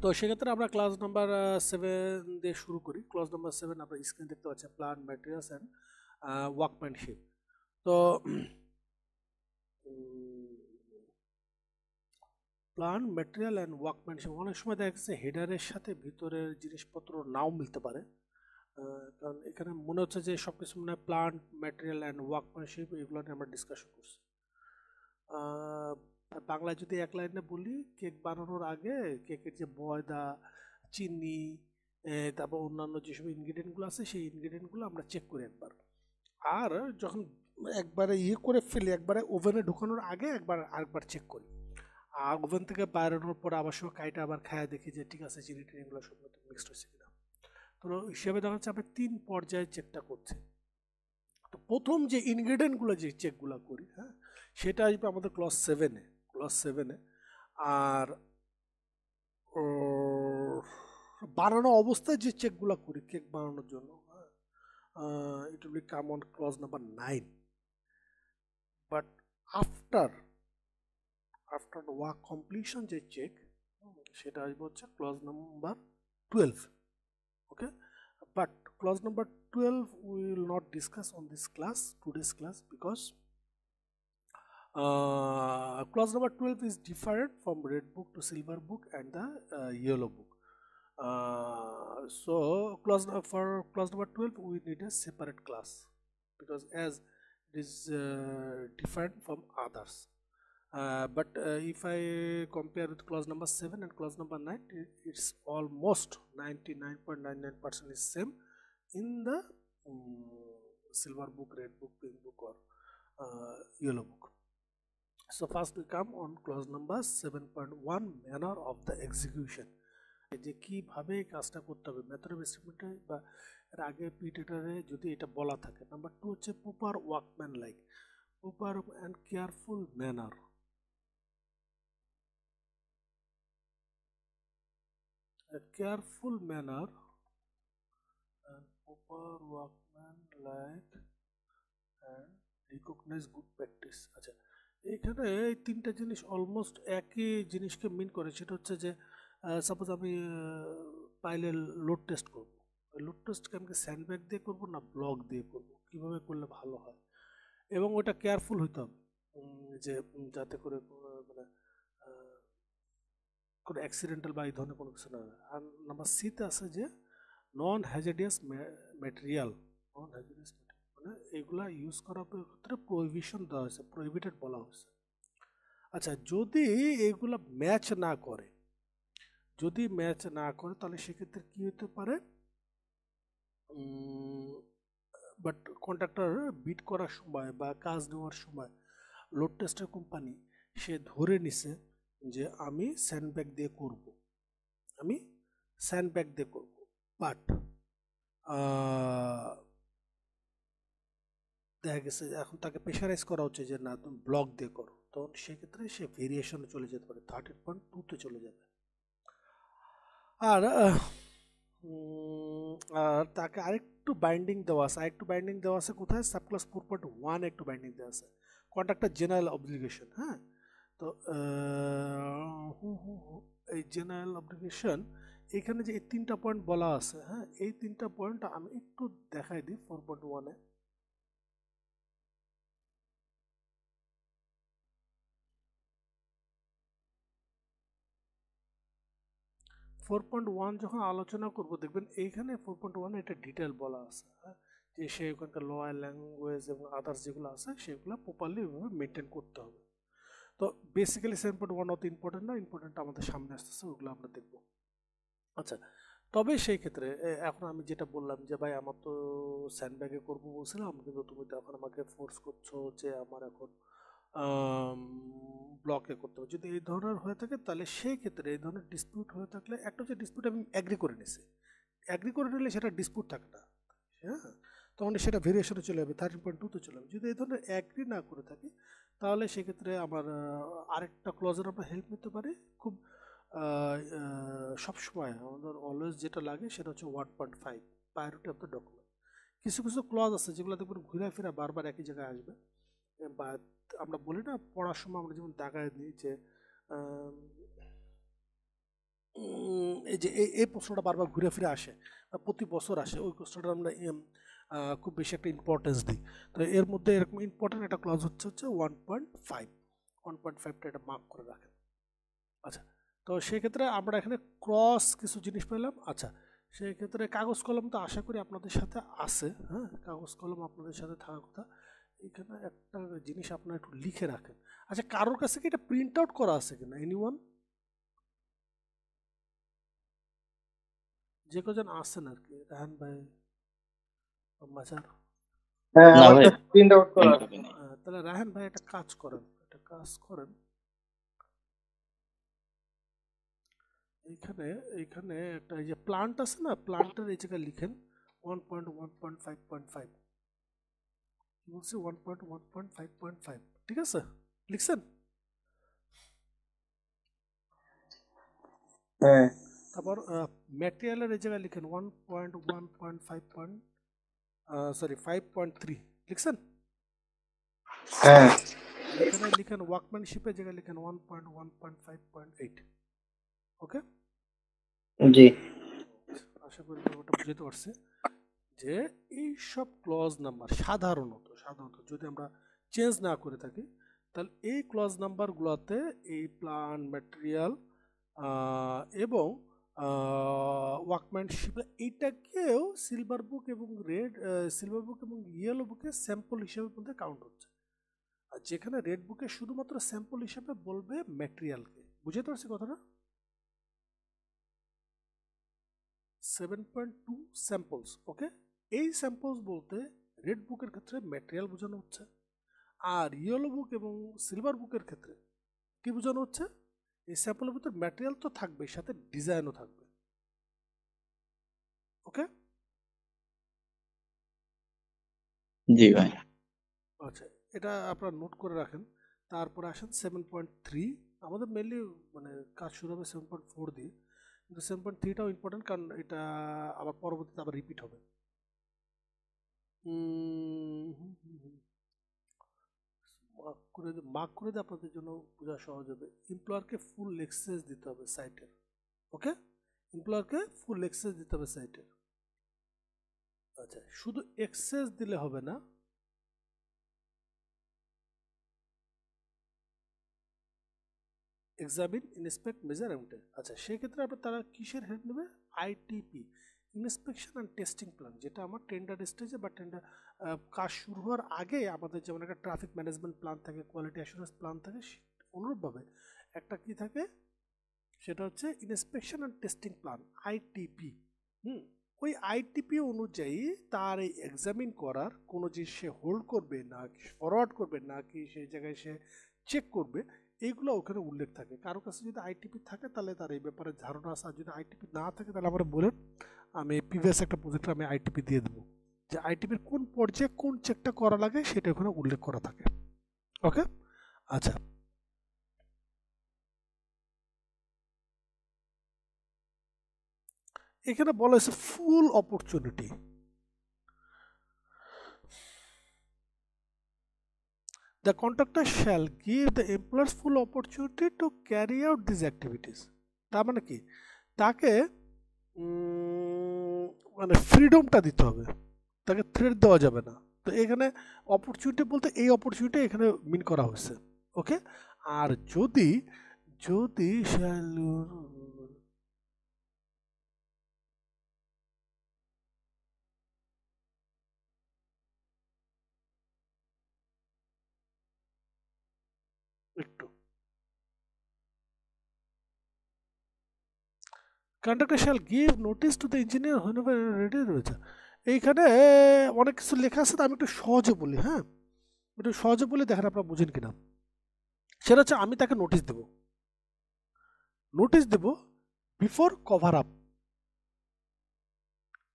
তো সেক্ষেত্রে আমরা ক্লাস নাম্বার 7 দিয়ে শুরু করি। ক্লাস নাম্বার 7 আপনার স্ক্রিনে দেখতে পাচ্ছেন, প্ল্যান্ট ম্যাটেরিয়ালস অ্যান্ড ওয়ার্কম্যানশিপ। তো প্ল্যান্ট ম্যাটেরিয়াল অ্যান্ড ওয়ার্কম্যানশিপ অনেক সময় দেখা যাচ্ছে হেডারের সাথে ভিতরের জিনিসপত্র নাও মিলতে পারে, কারণ এখানে মনে হচ্ছে যে সব কিছু মনে হয় প্ল্যান্ট ম্যাটেরিয়াল অ্যান্ড ওয়ার্কম্যানশিপ এগুলো নিয়ে আমরা ডিসকাশন করছি। বাংলায় যদি এক লাইনে বলি, কেক বানানোর আগে কেকের যে ময়দা, চিনি, তারপর অন্যান্য যেসব ইনগ্রিডিয়েন্টগুলো আছে সেই ইনগ্রিডিয়েন্টগুলো আমরা চেক করি একবার। আর যখন একবারে করে ফেলি, একবারে ওভেনে ঢুকানোর আগে আরেকবার চেক করি। আর ওভেন থেকে বাইরানোর পর আবার সব কাইটা আবার খায় দেখি যে ঠিক আছে, চিনি টিনিগুলো সব মতো মিক্সড হয়েছে কিনা। তো হিসেবে দেখা যাচ্ছে আমরা 3 পর্যায়ে চেকটা করছি। তো প্রথম যে ইনগ্রিডিয়েন্টগুলো যে চেকগুলো করি, হ্যাঁ, সেটা আসবে আমাদের ক্লাস 7-এ। আর বানানো অবস্থায় যে চেকগুলো করি কেক বানানোর জন্য, হ্যাঁ, it will come on clause number 9। But after after work completion যে চেক, সেটা আসবে হচ্ছে clause number 12। Okay, but clause number 12 we will not discuss on this today's class, because clause number 12 is different from red book to silver book and the yellow book. So for clause number 12 we need a separate class, because as it is different from others. But if I compare with clause number 7 and clause number 9, it's almost 99.99% is same in the silver book, red book, pink book, or yellow book. So first we come on clause number 7.1, manner of the execution. যে কিভাবে কাজটা করতে হবে method of এস্টিমেটে বা এর আগে পিটেটারে যদি এটা বলা থাকে। নাম্বার 2 হচ্ছে proper workman like, proper and careful manner. A careful manner and proper workman like and recognize good practice. আচ্ছা, এইখানে এই তিনটা জিনিস অলমোস্ট একই জিনিসকে মিন করে। সেটা হচ্ছে যে সাপোজ আমি পাইলে লোড টেস্ট করব, লোড টেস্টকে আমি স্যান্ডব্যাগ দিয়ে করব না ব্লক দিয়ে করব, কিভাবে করলে ভালো হয়, এবং ওটা কেয়ারফুল হইতে হবে যে যাতে করে মানে কোনো অ্যাক্সিডেন্টাল বা এই ধরনের কোনো কিছু না হয়। আর নাম্বার সিতে আছে যে নন হ্যাজার্ডিয়াস ম্যাটেরিয়াল, নন হ্যাজার্ডিয়াস মানে এইগুলা ইউজ করার ক্ষেত্রে প্রহিবিশন দেওয়া হয়েছে, প্রহিবিটেড বলা হয়েছে। আচ্ছা, যদি এইগুলা ম্যাচ না করে, তাহলে সেক্ষেত্রে কি হতে পারে, বাট কন্ট্রাক্টর বিড করার সময় বা কাজ নেওয়ার সময় লোড টেস্টের কোম্পানি সে ধরে নিছে যে আমি স্যান্ডব্যাগ দিয়ে করব, বাট দেখা গেছে এখন তাকে প্রেশারাইজ করা হচ্ছে যে না তুমি ব্লক দিয়ে করো, তখন সেক্ষেত্রে সে ভেরিয়েশনে চলে যেতে পারে, 13.2-তে চলে যাবে। আর তাকে আরেকটু বাইন্ডিং দেওয়া আছে, কোথায়, সাবক্লাস 4.1 একটু বাইন্ডিং দেওয়া আছে, কন্ট্রাক্টর জেনারেল অবলিগেশন। হ্যাঁ, তো এই জেনারেল অবলিগেশন এখানে যে এই 3টা পয়েন্ট বলা আছে, হ্যাঁ, এই 3টা পয়েন্ট আমি একটু দেখাই দিই 4.1-এ। 4.1 যখন আলোচনা করব দেখবেন এইখানে 4.1 এটা ডিটেল বলা আছে, হ্যাঁ, যে সে ওখানকার লয়ার ল্যাঙ্গুয়েজ এবং আদার্স যেগুলো আছে সেগুলো প্রপারলি ওইভাবে মেনটেন করতে হবে। তো বেসিক্যালি 7.1 অত ইম্পর্টেন্ট না, ইম্পর্টেন্ট আমাদের সামনে আসতেছে, ওগুলো আমরা দেখব। আচ্ছা, তবে সেই ক্ষেত্রে এখন আমি যেটা বললাম যে ভাই আমার তো স্যান্ডব্যাগে করবো বলছিলাম, কিন্তু তুমি তো এখন আমাকে ফোর্স করছো যে আমার এখন ব্লকে করতে হবে। যদি এই ধরনের হয়ে থাকে তাহলে সেই ক্ষেত্রে এই ধরনের ডিসপিউট হয়ে থাকলে একটা হচ্ছে ডিসপিউট আমি অ্যাগ্রি করে নিছি, অ্যাগ্রি করে নিলে সেটা ডিসপিউট থাকে না, হ্যাঁ, তখন সেটা ভেরিয়েশনে চলে যাবে, 13.2-তে চলে যাবে। যদি এই ধরনের অ্যাগ্রি না করে থাকি তাহলে সেক্ষেত্রে আমার আরেকটা ক্লজের আমরা হেল্প নিতে পারি। খুব সবসময় আমাদের অলওয়েজ যেটা লাগে সেটা হচ্ছে 1.5 প্রায়োরিটি অফ দ্য ডকুমেন্ট। কিছু কিছু ক্লজ আছে যেগুলো দেখবেন ঘুরে ফিরে বারবার একই জায়গায় আসবে, বা আমরা বলি না পড়ার সময় আমরা যেমন দাগায় দিই যে এই যে এই প্রশ্নটা বারবার ঘুরে ফিরে আসে, প্রতি বছর আসে, ওই প্রশ্নটা আমরা খুব বেশি একটা ইম্পর্টেন্স দিই। তো এর মধ্যে এরকম ইম্পর্টেন্ট একটা ক্লজ হচ্ছে 1.5, 1.5টা এটা মার্ক করে রাখেন। আচ্ছা, তো সেক্ষেত্রে আমরা এখানে ক্রস কিছু জিনিস পেলাম। আচ্ছা, সেই ক্ষেত্রে কাগজ কলম তো আশা করি আপনাদের সাথে আছে, হ্যাঁ, কাগজ কলম আপনাদের সাথে থাকার কথা। এখানে একটা জিনিস আপনারা একটু লিখে রাখেন। আচ্ছা, কারোর কাছে কি এটা প্রিন্ট আউট করা আছে কিনা? এনিওয়ান? যে কজন আসছেন আর কি, রাহান ভাই, মাজার। হ্যাঁ, না আমার ভাই, কাছে প্রিন্ট আউট করা প্রিন্ট আছে। কপি নেই। তাহলে রাহান ভাই একটা কাজ করেন, এইখানে এইখানে একটা এই যে প্লান্ট আছে না, প্লান্টের এই জায়গায় লিখেন 1.1.5.5, বলছি 1.1.5.5, ঠিক আছে? লিখছেন? হ্যাঁ তারপর ম্যাটেরিয়ালের এই জায়গায় লিখেন 5.3 লিখছেন? হ্যাঁ আর এখানে লিখেন ওয়ার্কম্যানশিপের জায়গায় লিখেন 1.1.5.8। ওকে, জি আশা করি ওটা বুঝতে পারছি যে এই সব ক্লজ নাম্বার সাধারণত যদি আমরা চেঞ্জ না করে থাকি, তাহলে এই ক্লজ নাম্বারগুলোতে এই প্লান, ম্যাটেরিয়াল এবং ওয়ার্কম্যানশিপ, এইটাকেও সিলভার বুক এবং ইয়েলো বুকে স্যাম্পল হিসেবে মধ্যে কাউন্ট হচ্ছে। আর যেখানে রেড বুকে শুধুমাত্র স্যাম্পল হিসেবে বলবে ম্যাটেরিয়ালকে। বুঝতে পারছি কথাটা? 7.2 স্যাম্পলস। ওকে, এই স্যাম্পলস বলতে রেড বুকের ক্ষেত্রে ম্যাটেরিয়াল বোঝানো হচ্ছে, আর ইয়েলো বুক এবং সিলভার বুকের ক্ষেত্রে কি বোঝানো হচ্ছে? এই স্যাম্পলের ভিতর ম্যাটেরিয়াল তো থাকবে, সাথে ডিজাইনও থাকবে। ওকে, জি ভাই। আচ্ছা, এটা আপনারা নোট করে রাখেন। তারপরে আসেন 7.3। আমাদের মেনলি মানে কাজ শুরু হবে 7.4 দিয়ে, কিন্তু 7.3টাও ইম্পর্টেন্ট, কারণ এটা আবার পরবর্তীতে আবার রিপিট হবে। মার্ক করে দিয়ে আপনাদের জন্য বোঝা সহজ হবে। এমপ্লয়ারকে ফুল এক্সেস দিতে হবে সাইটের। ওকে, এমপ্লয়ারকে ফুল এক্সেস দিতে হবে সাইটের। আচ্ছা, শুধু এক্সেস দিলে হবে না, এক্সামিন, ইন্সপেক্ট, মেজার এবং টেস্ট। আচ্ছা, সেক্ষেত্রে আপনার তারা কিসের হেল্প নেবে? ITP, inspection and testing plan, যেটা আমার টেন্ডার স্টেজে বা টেন্ডার কাজ শুরু হওয়ার আগে আমাদের যেমন একটা ট্রাফিক ম্যানেজমেন্ট প্ল্যান থাকে, কোয়ালিটি অ্যাসুরেন্স প্ল্যান থাকে, অনুরূপভাবে একটা কি থাকে, সেটা হচ্ছে inspection and testing plan, ITP. ওই আইটিপি অনুযায়ী তার এই এক্সামিন করার কোনো জিনিস সে হোল্ড করবে না ফরওয়ার্ড করবে না কি সেই জায়গায় সে চেক করবে, এইগুলো ওখানে উল্লেখ থাকে। কারো কাছে যদি আইটিপি থাকে তাহলে তার এই ব্যাপারে ধারণা আছে, আর যদি আইটিপি না থাকে তাহলে আমরা বলেন, আমি প্রিভিয়াস একটা প্রজেক্টে আমি আইটিপি দিয়ে দেবো, যে আইটিপির কোন পর্যায়ে কোন চেকটা করা লাগে সেটা ওখানে উল্লেখ করা থাকে। ওকে, আচ্ছা, এখানে বলা হয়েছে ফুল opportunity. The contractor shall give the employers full opportunity to carry out these activities. তার মানে কি, তাকে মানে ফ্রিডমটা দিতে হবে, তাকে থ্রেট দেওয়া যাবে না। তো এখানে অপরচুনিটি বলতে এই অপরচুনিটি এখানে মিন করা হয়েছে। ওকে, আর যদি যদি একটু conductor shall give notice to the engineer whenever ready রয়েছে। এইখানে অনেক কিছু লেখা আছে, আমি একটু সহজে বলি। হ্যাঁ, একটু সহজে বলে দেখেন আপনারা বুঝেন কিনা। সেটা হচ্ছে আমি তাকে নোটিস দেব বিফোর কভার আপ।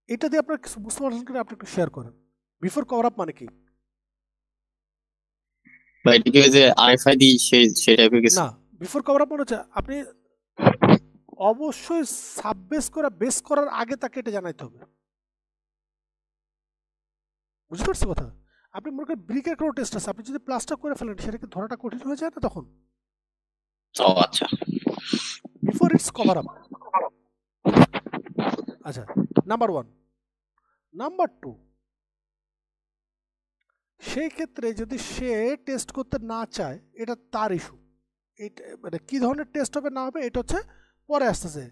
এটা দিয়ে আপনারা কিছু বুঝতে পারছেন কিনা আপনি একটু শেয়ার করেন। বিফোর কভার আপ মানে কি? ভাই এটা কি ওই যে আরএফআই দি সেই টাইপের কিছু? না, বিফোর কভার আপ মানে হচ্ছে আপনি অবশ্যই বেস করার আগে তাকে এটা জানাইতে হবে। বুঝতে পারছি কথা? আপনি মনে করেন ব্রিকের কোনো টেস্ট আছে, আপনি যদি প্লাস্টার করে ফেলেন সেটাকে ধরাটা কঠিন হয়ে যায় না তখন? ও আচ্ছা। বিফোর ইটস কভার আপ, আচ্ছা, নাম্বার 1। নাম্বার 2, সেই ক্ষেত্রে যদি সে টেস্ট করতে না চায়, এটা তার ইস্যু। এটা মানে কি ধরনের টেস্ট হবে না হবে এটা হচ্ছে পরে আসতেছে।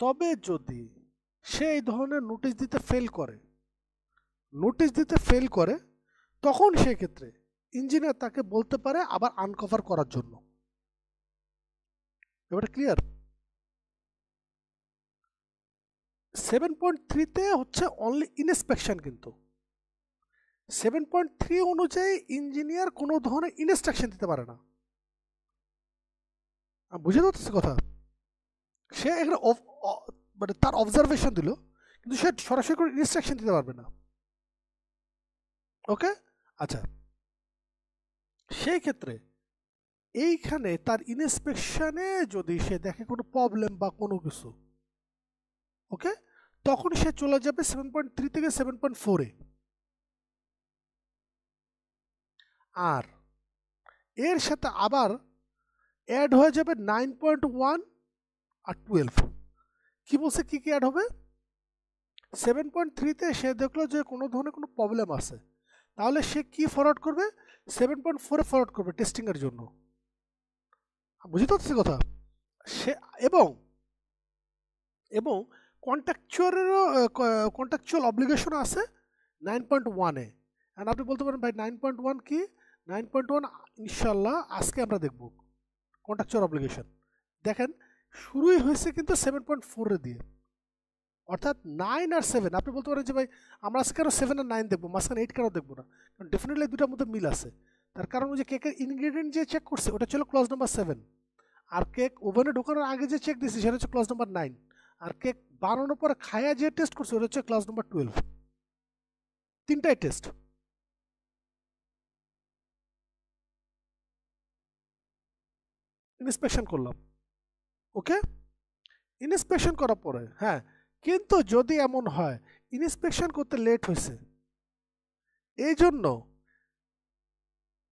তবে যদি সে এই ধরনের নোটিশ দিতে ফেল করে, তখন সেক্ষেত্রে ইঞ্জিনিয়ার তাকে বলতে পারে আবার আনকভার করার জন্য। এবারে ক্লিয়ার? 7.3-তে হচ্ছে অনলি ইনস্পেকশন, কিন্তু 7.3 অনুযায়ী ইঞ্জিনিয়ার কোনো ধরনের ইনস্ট্রাকশন দিতে পারে না। বুঝে যাচ্ছে কথা? সে এখানে মানে তার অবজারভেশন দিল, কিন্তু সে সরাসরি কোনো ইনস্ট্রাকশন দিতে পারবে না। ওকে, আচ্ছা, সেই ক্ষেত্রে এইখানে তার ইনস্পেকশনে যদি সে দেখে কোনো প্রবলেম বা কোনো কিছু, ওকে, তখন সে চলে যাবে 7.3 থেকে 7.4-এ। আর এর সাথে আবার অ্যাড হয়ে যাবে 9.1 আর 12। কি বলছে, কি কি অ্যাড হবে? 7.3-তে সে দেখলো যে কোনো ধরনের কোনো প্রবলেম আছে, তাহলে সে কি ফরওয়ার্ড করবে? 7.4-এ ফরওয়ার্ড করবে টেস্টিংয়ের জন্য। বুঝতে পারছি কথা? সে এবং এবং কন্ট্রাকচুয়াল অব্লিগেশন আছে 9.1-এ। অ্যান্ড আপনি বলতে পারেন ভাই 9.1 কি? 9.1 ইনশাল্লাহ আজকে আমরা দেখব কন্ট্রাকচুয়াল অব্লিগেশন। দেখেন, শুরুই হয়েছে কিন্তু 7.4 দিয়ে, অর্থাৎ 9 আর 7। আপনি বলতে পারেন যে ভাই আমরা আজকে কেন 7 আর 9 দেখবো, মাঝখানে 8 কেন দেখবো না? কারণ ডেফিনেটলি দুটার মধ্যে মিল আছে। তার কারণ যে কেকের ইনগ্রেডিয়েন্ট যে চেক করছে ওটা ছিল ক্লজ নাম্বার 7, আর কেক ওভেনে ঢোকানোর আগে যে চেক দিয়েছে সেটা হচ্ছে ক্লজ নাম্বার 9, আর কেক বানানোর পরে খায়া যে টেস্ট করছে ওটা হচ্ছে ক্লজ নাম্বার 12। তিনটাই টেস্ট। ইন্সপেকশন করলাম, ওকে, ইন্সপেকশন করার পরে হ্যাঁ, কিন্তু যদি এমন হয় ইন্সপেকশন করতে লেট হয়েছে, এই জন্য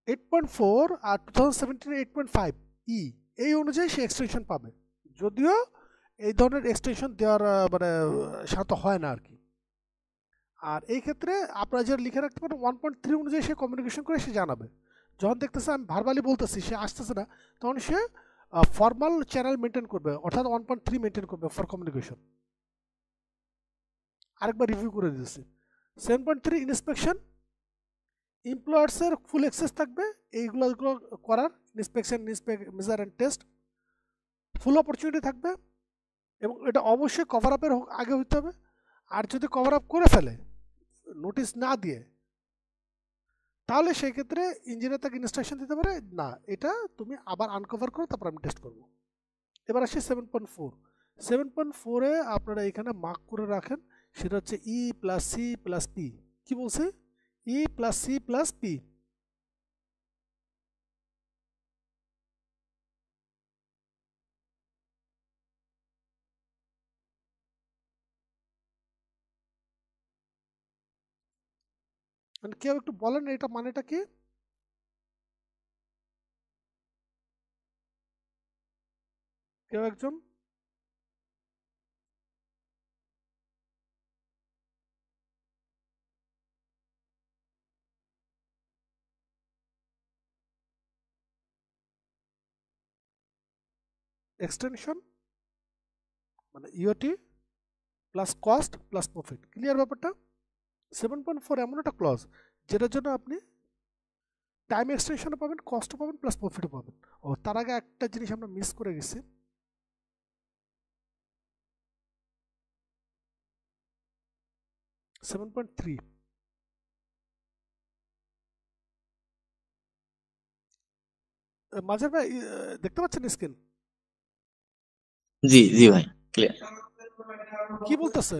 8.4 আর 2017 8.5 ই এই অনুযায়ী সে এক্সটেনশন পাবে, যদিও এই ধরনের এক্সটেনশন দেওয়ার মানে সাথে হয় না আর কি। আর এই ক্ষেত্রে আপনারা যারা লিখে রাখতে পারেন 1.3 অনুযায়ী সে কমিউনিকেশন করে সে জানাবে। যখন দেখতেছে আমি ভার্বালি বলতেছি সে আসতেছে না, তখন সে ফর্মাল চ্যানেল মেনটেন করবে, অর্থাৎ 1.3 মেনটেন করবে ফর কমিউনিকেশন। আরেকবার রিভিউ করে দিতেছি। 7.3 ইন্সপেকশন, এমপ্লয়ার্সের ফুল অ্যাক্সেস থাকবে এইগুলো করার, inspection, measure and test, full opportunity থাকবে, এবং এটা অবশ্যই কভার আপের আগে হইতে হবে। আর যদি কভার আপ করে ফেলে নোটিশ না দিয়ে, তাহলে সেই ক্ষেত্রে ইঞ্জিনিয়ার তাকে ইনস্ট্রাকশন দিতে পারে, না এটা তুমি আবার আনকভার করো, তারপর আমি টেস্ট করব। এবার আসি 7.4। 7.4-এ আপনারা এখানে মার্ক করে রাখেন, সেটা হচ্ছে ই প্লাস সি প্লাস পি। কি বলছে? ই প্লাস সি প্লাস পি। মানে কেউ একটু বলেন এটা মানেটা কি? কেউ একজন? এক্সটেনশন মানে EOT plus cost plus profit. Clear ব্যাপারটা? 7.4 এমন একটা ক্লজ যেটার জন্য আপনি টাইম এক্সটেনশনও পাবেন, কস্টও পাবেন, প্লাস প্রফিটও পাবেন। ও তার আগে একটা জিনিস আমরা মিস করে গেছি, 7.3 মাঝের ভাই দেখতে পাচ্ছেন স্ক্রিন? জি জি ভাই, ক্লিয়ার। কি বলতেছে?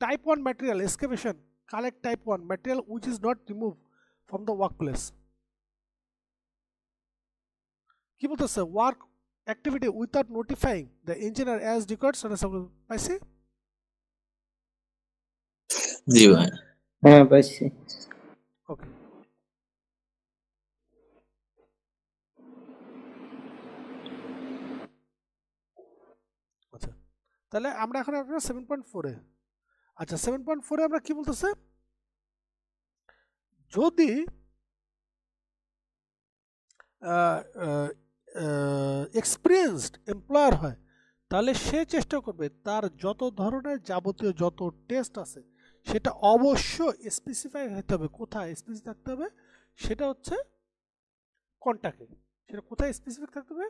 Type 1 material excavation, collect type 1 material which is not remove from the work place. কি বলতেছে? Work activity without notifying the engineer as records. পাইছি? জি ভাই। হ্যাঁ পাইছি। ওকে, তাহলে আমরা এখন 7.4 এ, আচ্ছা 7.4 এ আমরা কি বলতেছে, যদি এক্সপিরিয়েন্সড এমপ্লয়ার হয় তাহলে সে চেষ্টা করবে তার যত ধরনের যাবতীয় যত টেস্ট আছে সেটা অবশ্যই স্পেসিফাই হতে হবে। কোথায় স্পেসিফিক থাকতে হবে? সেটা হচ্ছে কন্টাকে। সেটা কোথায় স্পেসিফিক থাকতে হবে?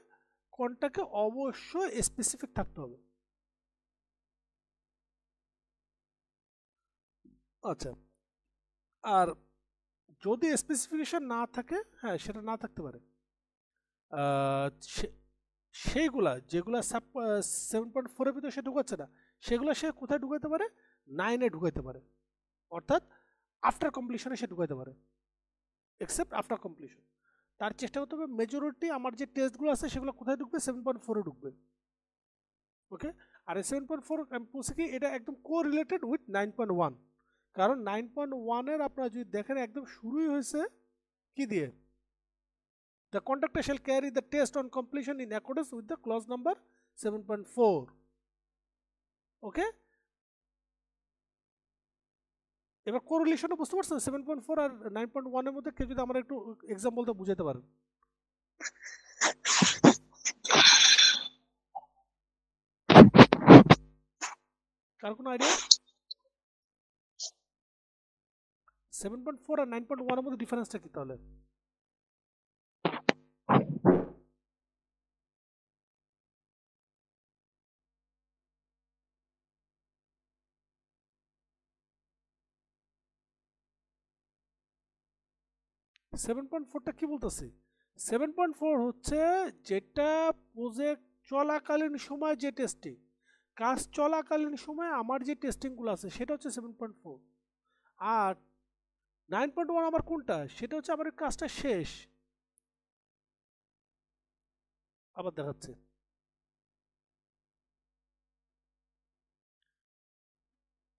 কন্টাকে অবশ্যই স্পেসিফিক থাকতে হবে। আচ্ছা, আর যদি স্পেসিফিকেশন না থাকে, হ্যাঁ সেটা না থাকতে পারে, সেইগুলা যেগুলা 7.4 এর ভিতরে সে ঢুকাচ্ছে না, সেগুলো সে কোথায় ঢুকাইতে পারে? 9 এ ঢুকাইতে পারে, অর্থাৎ আফটার কমপ্লিশনে সে ঢুকাইতে পারে, এক্সেপ্ট আফটার কমপ্লিশন। তার চেষ্টা করতে হবে মেজরিটি আমার যে টেস্টগুলো আছে সেগুলো কোথায় ঢুকবে? 7.4 এ ঢুকবে। ওকে, আর এই 7.4 আমি বলছি কি এটা একদম কো রিলেটেড উইথ 9.1, কারণ 9.1 এর আপনারা যদি দেখেন একদম শুরুই হয়েছে কি দিয়ে? The conductor shall carry the test on completion in accordance with the clause number 7.4. ওকে, এবার কোরিলেশনও বুঝতে পারছেন 7.4 আর 9.1 এর মধ্যে? কেউ যদি আমার একটু এক্সাম্পল দিয়ে বুঝাতে পারেন। কার কোনো আইডিয়া? 7.4 আর 9.1 এর মধ্যে ডিফারেন্সটা কি তাহলে? সেভেন পয়েন্ট ফোরটা কি বলতেছি? 7.4 হচ্ছে যেটা প্রজেক্ট চলাকালীন সময় যে টেস্টিং, কাজ চলাকালীন সময় আমার যে টেস্টিংগুলো আছে সেটা হচ্ছে 7.4। আর 9.1 আমার কোনটা? সেটা হচ্ছে আমার কাজটা শেষ। আবার দেখাচ্ছে,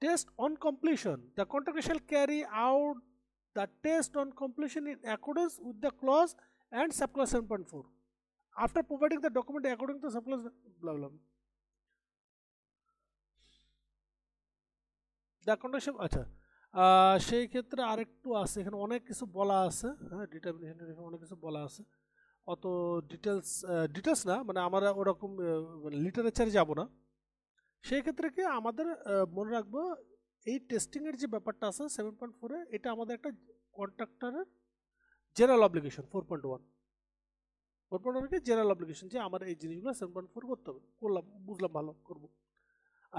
test on completion, the contractor shall carry out the test on completion in accordance with the clause and subclause 7.4 after providing the document according to subclause blah blah. The condition, আচ্ছা সেই ক্ষেত্রে আরেকটু আছে, এখানে অনেক কিছু বলা আছে, হ্যাঁ ডিটারমিনেশন এখানে অনেক কিছু বলা আছে, অত ডিটেলস না, মানে আমরা ওরকম লিটারেচারে যাব না। সেই ক্ষেত্রে কি আমাদের মনে রাখবো এই টেস্টিংয়ের যে ব্যাপারটা আছে 7.4 এ, এটা আমাদের একটা কন্ট্রাক্টরের জেনারেল অব্লিগেশন। 4.1 কি জেনারেল অব্লিগেশন, যে আমার এই জিনিসগুলো 7.4 করতে হবে। করলাম, বুঝলাম, ভালো করব।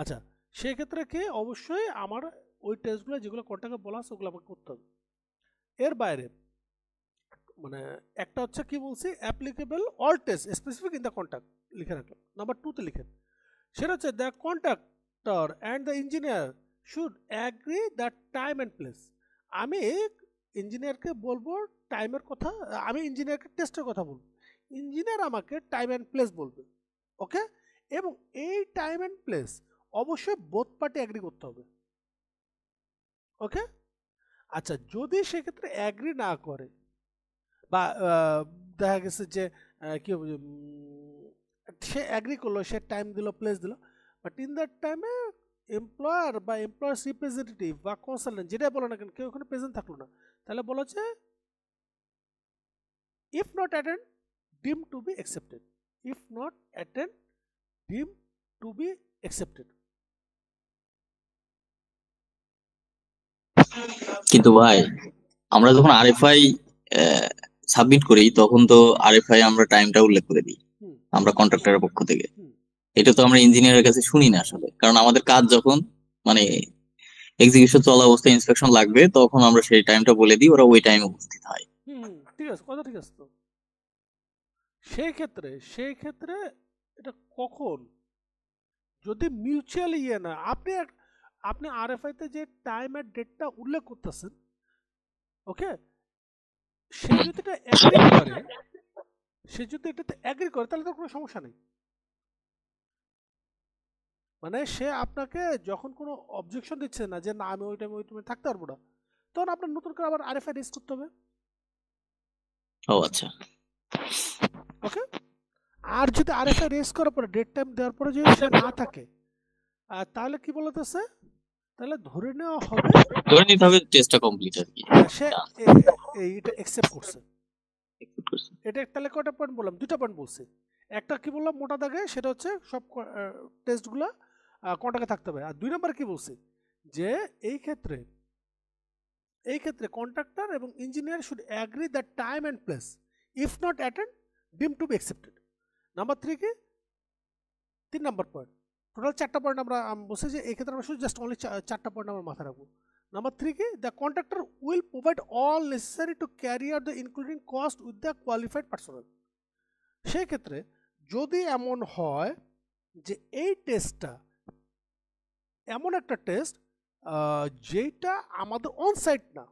আচ্ছা, সেই ক্ষেত্রে কি অবশ্যই আমার ওই টেস্টগুলো যেগুলো কন্ট্রাক্টে বলা আছে ওগুলো আমাকে করতে হবে। এর বাইরে মানে একটা হচ্ছে কি বলছি, applicable all test specific in the contract লিখে রাখলাম। নাম্বার 2 তে লিখেন, সেটা হচ্ছে the contractor and the engineer should agree the time and place. আমি ইঞ্জিনিয়ারকে বলবো টাইমের কথা, আমি ইঞ্জিনিয়ারকে টেস্টের কথা বলবো, ইঞ্জিনিয়ার আমাকে টাইম অ্যান্ড প্লেস বলবে। ওকে, এবং এই টাইম অ্যান্ড প্লেস অবশ্যই বোথ পার্টি অ্যাগ্রি করতে হবে। ওকে, আচ্ছা যদি সেক্ষেত্রে অ্যাগ্রি না করে বা দেখা গেছে যে কি সে অ্যাগ্রি করলো, সে টাইম দিল, প্লেস দিল, বাট ইন দ্যাট টাইমে এমপ্লয়ার বা এমপ্লয়ার্স রিপ্রেজেন্টেটিভ বা কনসালটেন্ট যেটাই বলো না কেন কেউ ওখানে প্রেজেন্ট থাকলো না, তাহলে বলা হচ্ছে if not attend deem to be accepted. If not attend deem to be accepted. কিন্তু ভাই আমরা যখন আরএফআই সাবমিট করি তখন তো আরএফআই আমরা টাইমটা উল্লেখ করে দিই আমরা কন্ট্রাক্টরের পক্ষ থেকে। এটা তো আমরা ইঞ্জিনিয়ারের কাছে শুনি না আসলে, কারণ আমাদের কাজ যখন মানে এক্সিকিউশন চলা অবস্থায় ইন্সপেকশন লাগবে তখন আমরা সেই টাইমটা বলে দিই, ওরা ওই টাইমে উপস্থিত হয়। ঠিক আছে, কথা ঠিক আছে। তো সেই ক্ষেত্রে এটা কখন, যদি মিউচুয়ালি ইয়ে না, আপনি আরএফআই তে যে টাইম আর ডেটটা উল্লেখ করতেছেন, ওকে, সে যদি এটা এগ্রি করে, সে যদি এটাতে এগ্রি করে তাহলে তো কোনো সমস্যা নেই। মানে সে আপনাকে যখন কোনো অবজেকশন দিচ্ছে না যে না আমি ওই টাইমে থাকতে পারবো না, তখন আপনার নতুন করে আবার আরএফআই রেজ করতে হবে। ও আচ্ছা, ওকে, আর যদি আরএফআই রেজ করার পরে ডেট টাইম দেওয়ার পরে যদি সে না থাকে, আর তাহলে কি বলতেছে, তাহলে ধরে নেওয়া হবে ধরে নিতে হবে টেস্টটা কমপ্লিট আর কি, সে এটা অ্যাকসেপ্ট করছে। Execute করছে। এটা তাহলে কয়টা পয়েন্ট বললাম? 2টা পয়েন্ট বলছি। একটা কি বললাম মোটা দাগে, সেটা হচ্ছে সব টেস্টগুলো কন্টাক্টে থাকতে হবে। আর 2 নাম্বার কি বলছি, যে এই ক্ষেত্রে কন্ট্রাক্টর এবং engineer should agree the time and place, if not attend deem to be accepted. Number 3 কি, 3 নাম্বার পয়েন্ট, টোটাল 4টা পয়েন্ট আমরা বলছি যে এই ক্ষেত্রে আমরা শুধু জাস্ট অনলি 4টা পয়েন্ট আমরা মাথায় রাখবো। নাম্বার 3 কি, the contractor will provide all necessary to carry out the including cost with the qualified personal. সেই ক্ষেত্রে যদি এমন হয় যে এই টেস্টটা এমন একটা টেস্ট যেটা আমাদের অন সাইট না,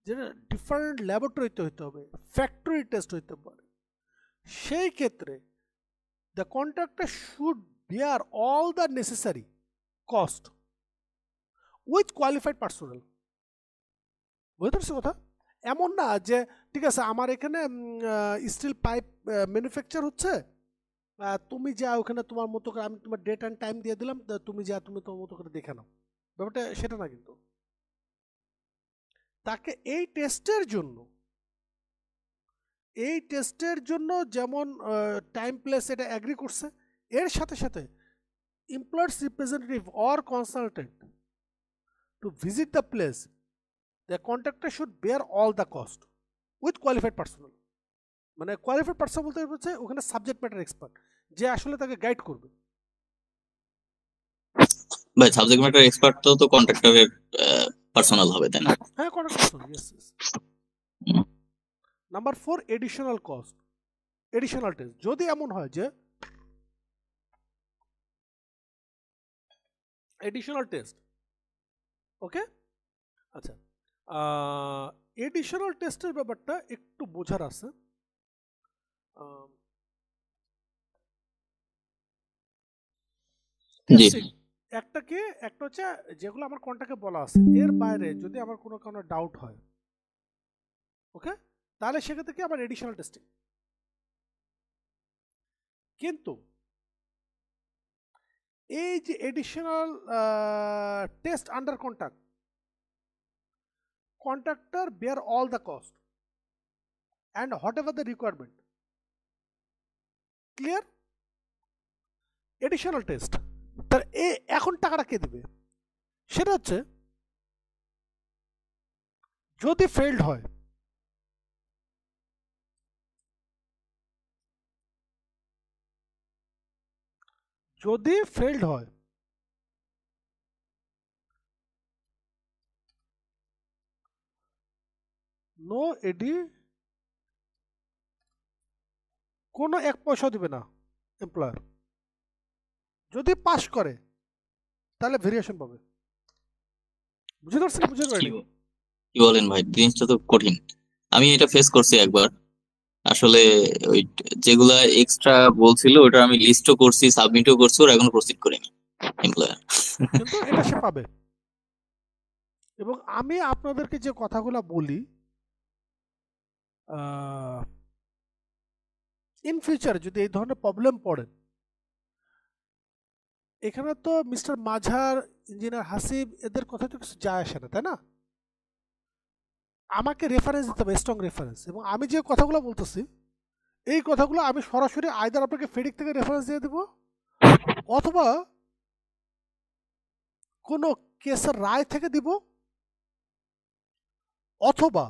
যেটা ডিফারেন্ট ল্যাবরেটরিতে হইতে হবে, ফ্যাক্টরি টেস্ট হইতে পারে, সেই ক্ষেত্রে the contractor should bear all the necessary cost with qualified personnel। বুঝতে পারছো কথা? এমন না যে ঠিক আছে আমার এখানে স্টিল পাইপ ম্যানুফ্যাকচার হচ্ছে, তুমি যা ওখানে তোমার মতো করে, আমি তোমার ডেট অ্যান্ড টাইম দিয়ে দিলাম, তুমি যা তুমি তোমার মতো করে দেখে নাও, ব্যাপারটা সেটা না। কিন্তু তাকে এই টেস্টের জন্য যেমন টাইম প্লেস এটা অ্যাগ্রি করছে, এর সাথে সাথে employer's representative or consultant to visit the place, the contractor should bear all the cost with qualified personnel। মানে কোয়ালিফাইড পার্সন বলতে হচ্ছে ওখানে সাবজেক্ট ম্যাটার এক্সপার্ট, যে আসলে তাকে গাইড করবে। ভাই সাবজেক্ট ম্যাটার এক্সপার্ট তো কন্ট্রাক্টরের পার্সোনাল হবে, তাই না? হ্যাঁ, contractor, yes. Number 4, additional cost, additional test. যদি এমন হয় যে এডিশনাল টেস্ট, ওকে, আচ্ছা, এডিশনাল টেস্টের ব্যাপারটা একটু বোঝার আছে। একটা হচ্ছে যেগুলো আমার কন্ট্রাক্টে বলা আছে, এর বাইরে যদি আমার কোনো ডাউট হয়, ওকে, তাহলে সেক্ষেত্রে কি আমার এডিশনাল টেস্টিং। কিন্তু এই যে additional test under contractor bear all the cost and whatever the requirement, clear? Additional test তার এখন টাকাটা কে দিবে? সেটা হচ্ছে যদি ফেইল্ড হয়, নো এডি, কোনো 1 পয়সা দিবে না এমপ্লয়ার। যদি পাস করে তাহলে ভেরিয়েশন পাবে। বুঝতে পারছেন? বুঝতে পারেন? কি বলেন ভাই, জিনিসটা তো কঠিন। আমি এটা ফেস করছি একবার। আসলে ওই যেগুলা এক্সট্রা বলছিল ওটা আমি লিস্টও করছি, সাবমিটও করছি, ওরা এখনো প্রসিড করেনি এমপ্লয়ার। কিন্তু এটা সে পাবে। এবং আমি আপনাদেরকে যে কথাগুলো বলি, ইন ফিউচার যদি এই ধরনের প্রবলেম পড়ে, এখানে তো মিস্টার মাঝার, ইঞ্জিনিয়ার হাসিব, এদের কথা তো কিছু যায় আসে না, তাই না? আমাকে রেফারেন্স দিতে হবে, স্ট্রং রেফারেন্স। এবং আমি যে কথাগুলো বলতেছি, এই কথাগুলো আমি সরাসরি আইদার আপনাকে ফেডিক থেকে রেফারেন্স দিয়ে দেবো, অথবা কোনো কেসের রায় থেকে দিব, অথবা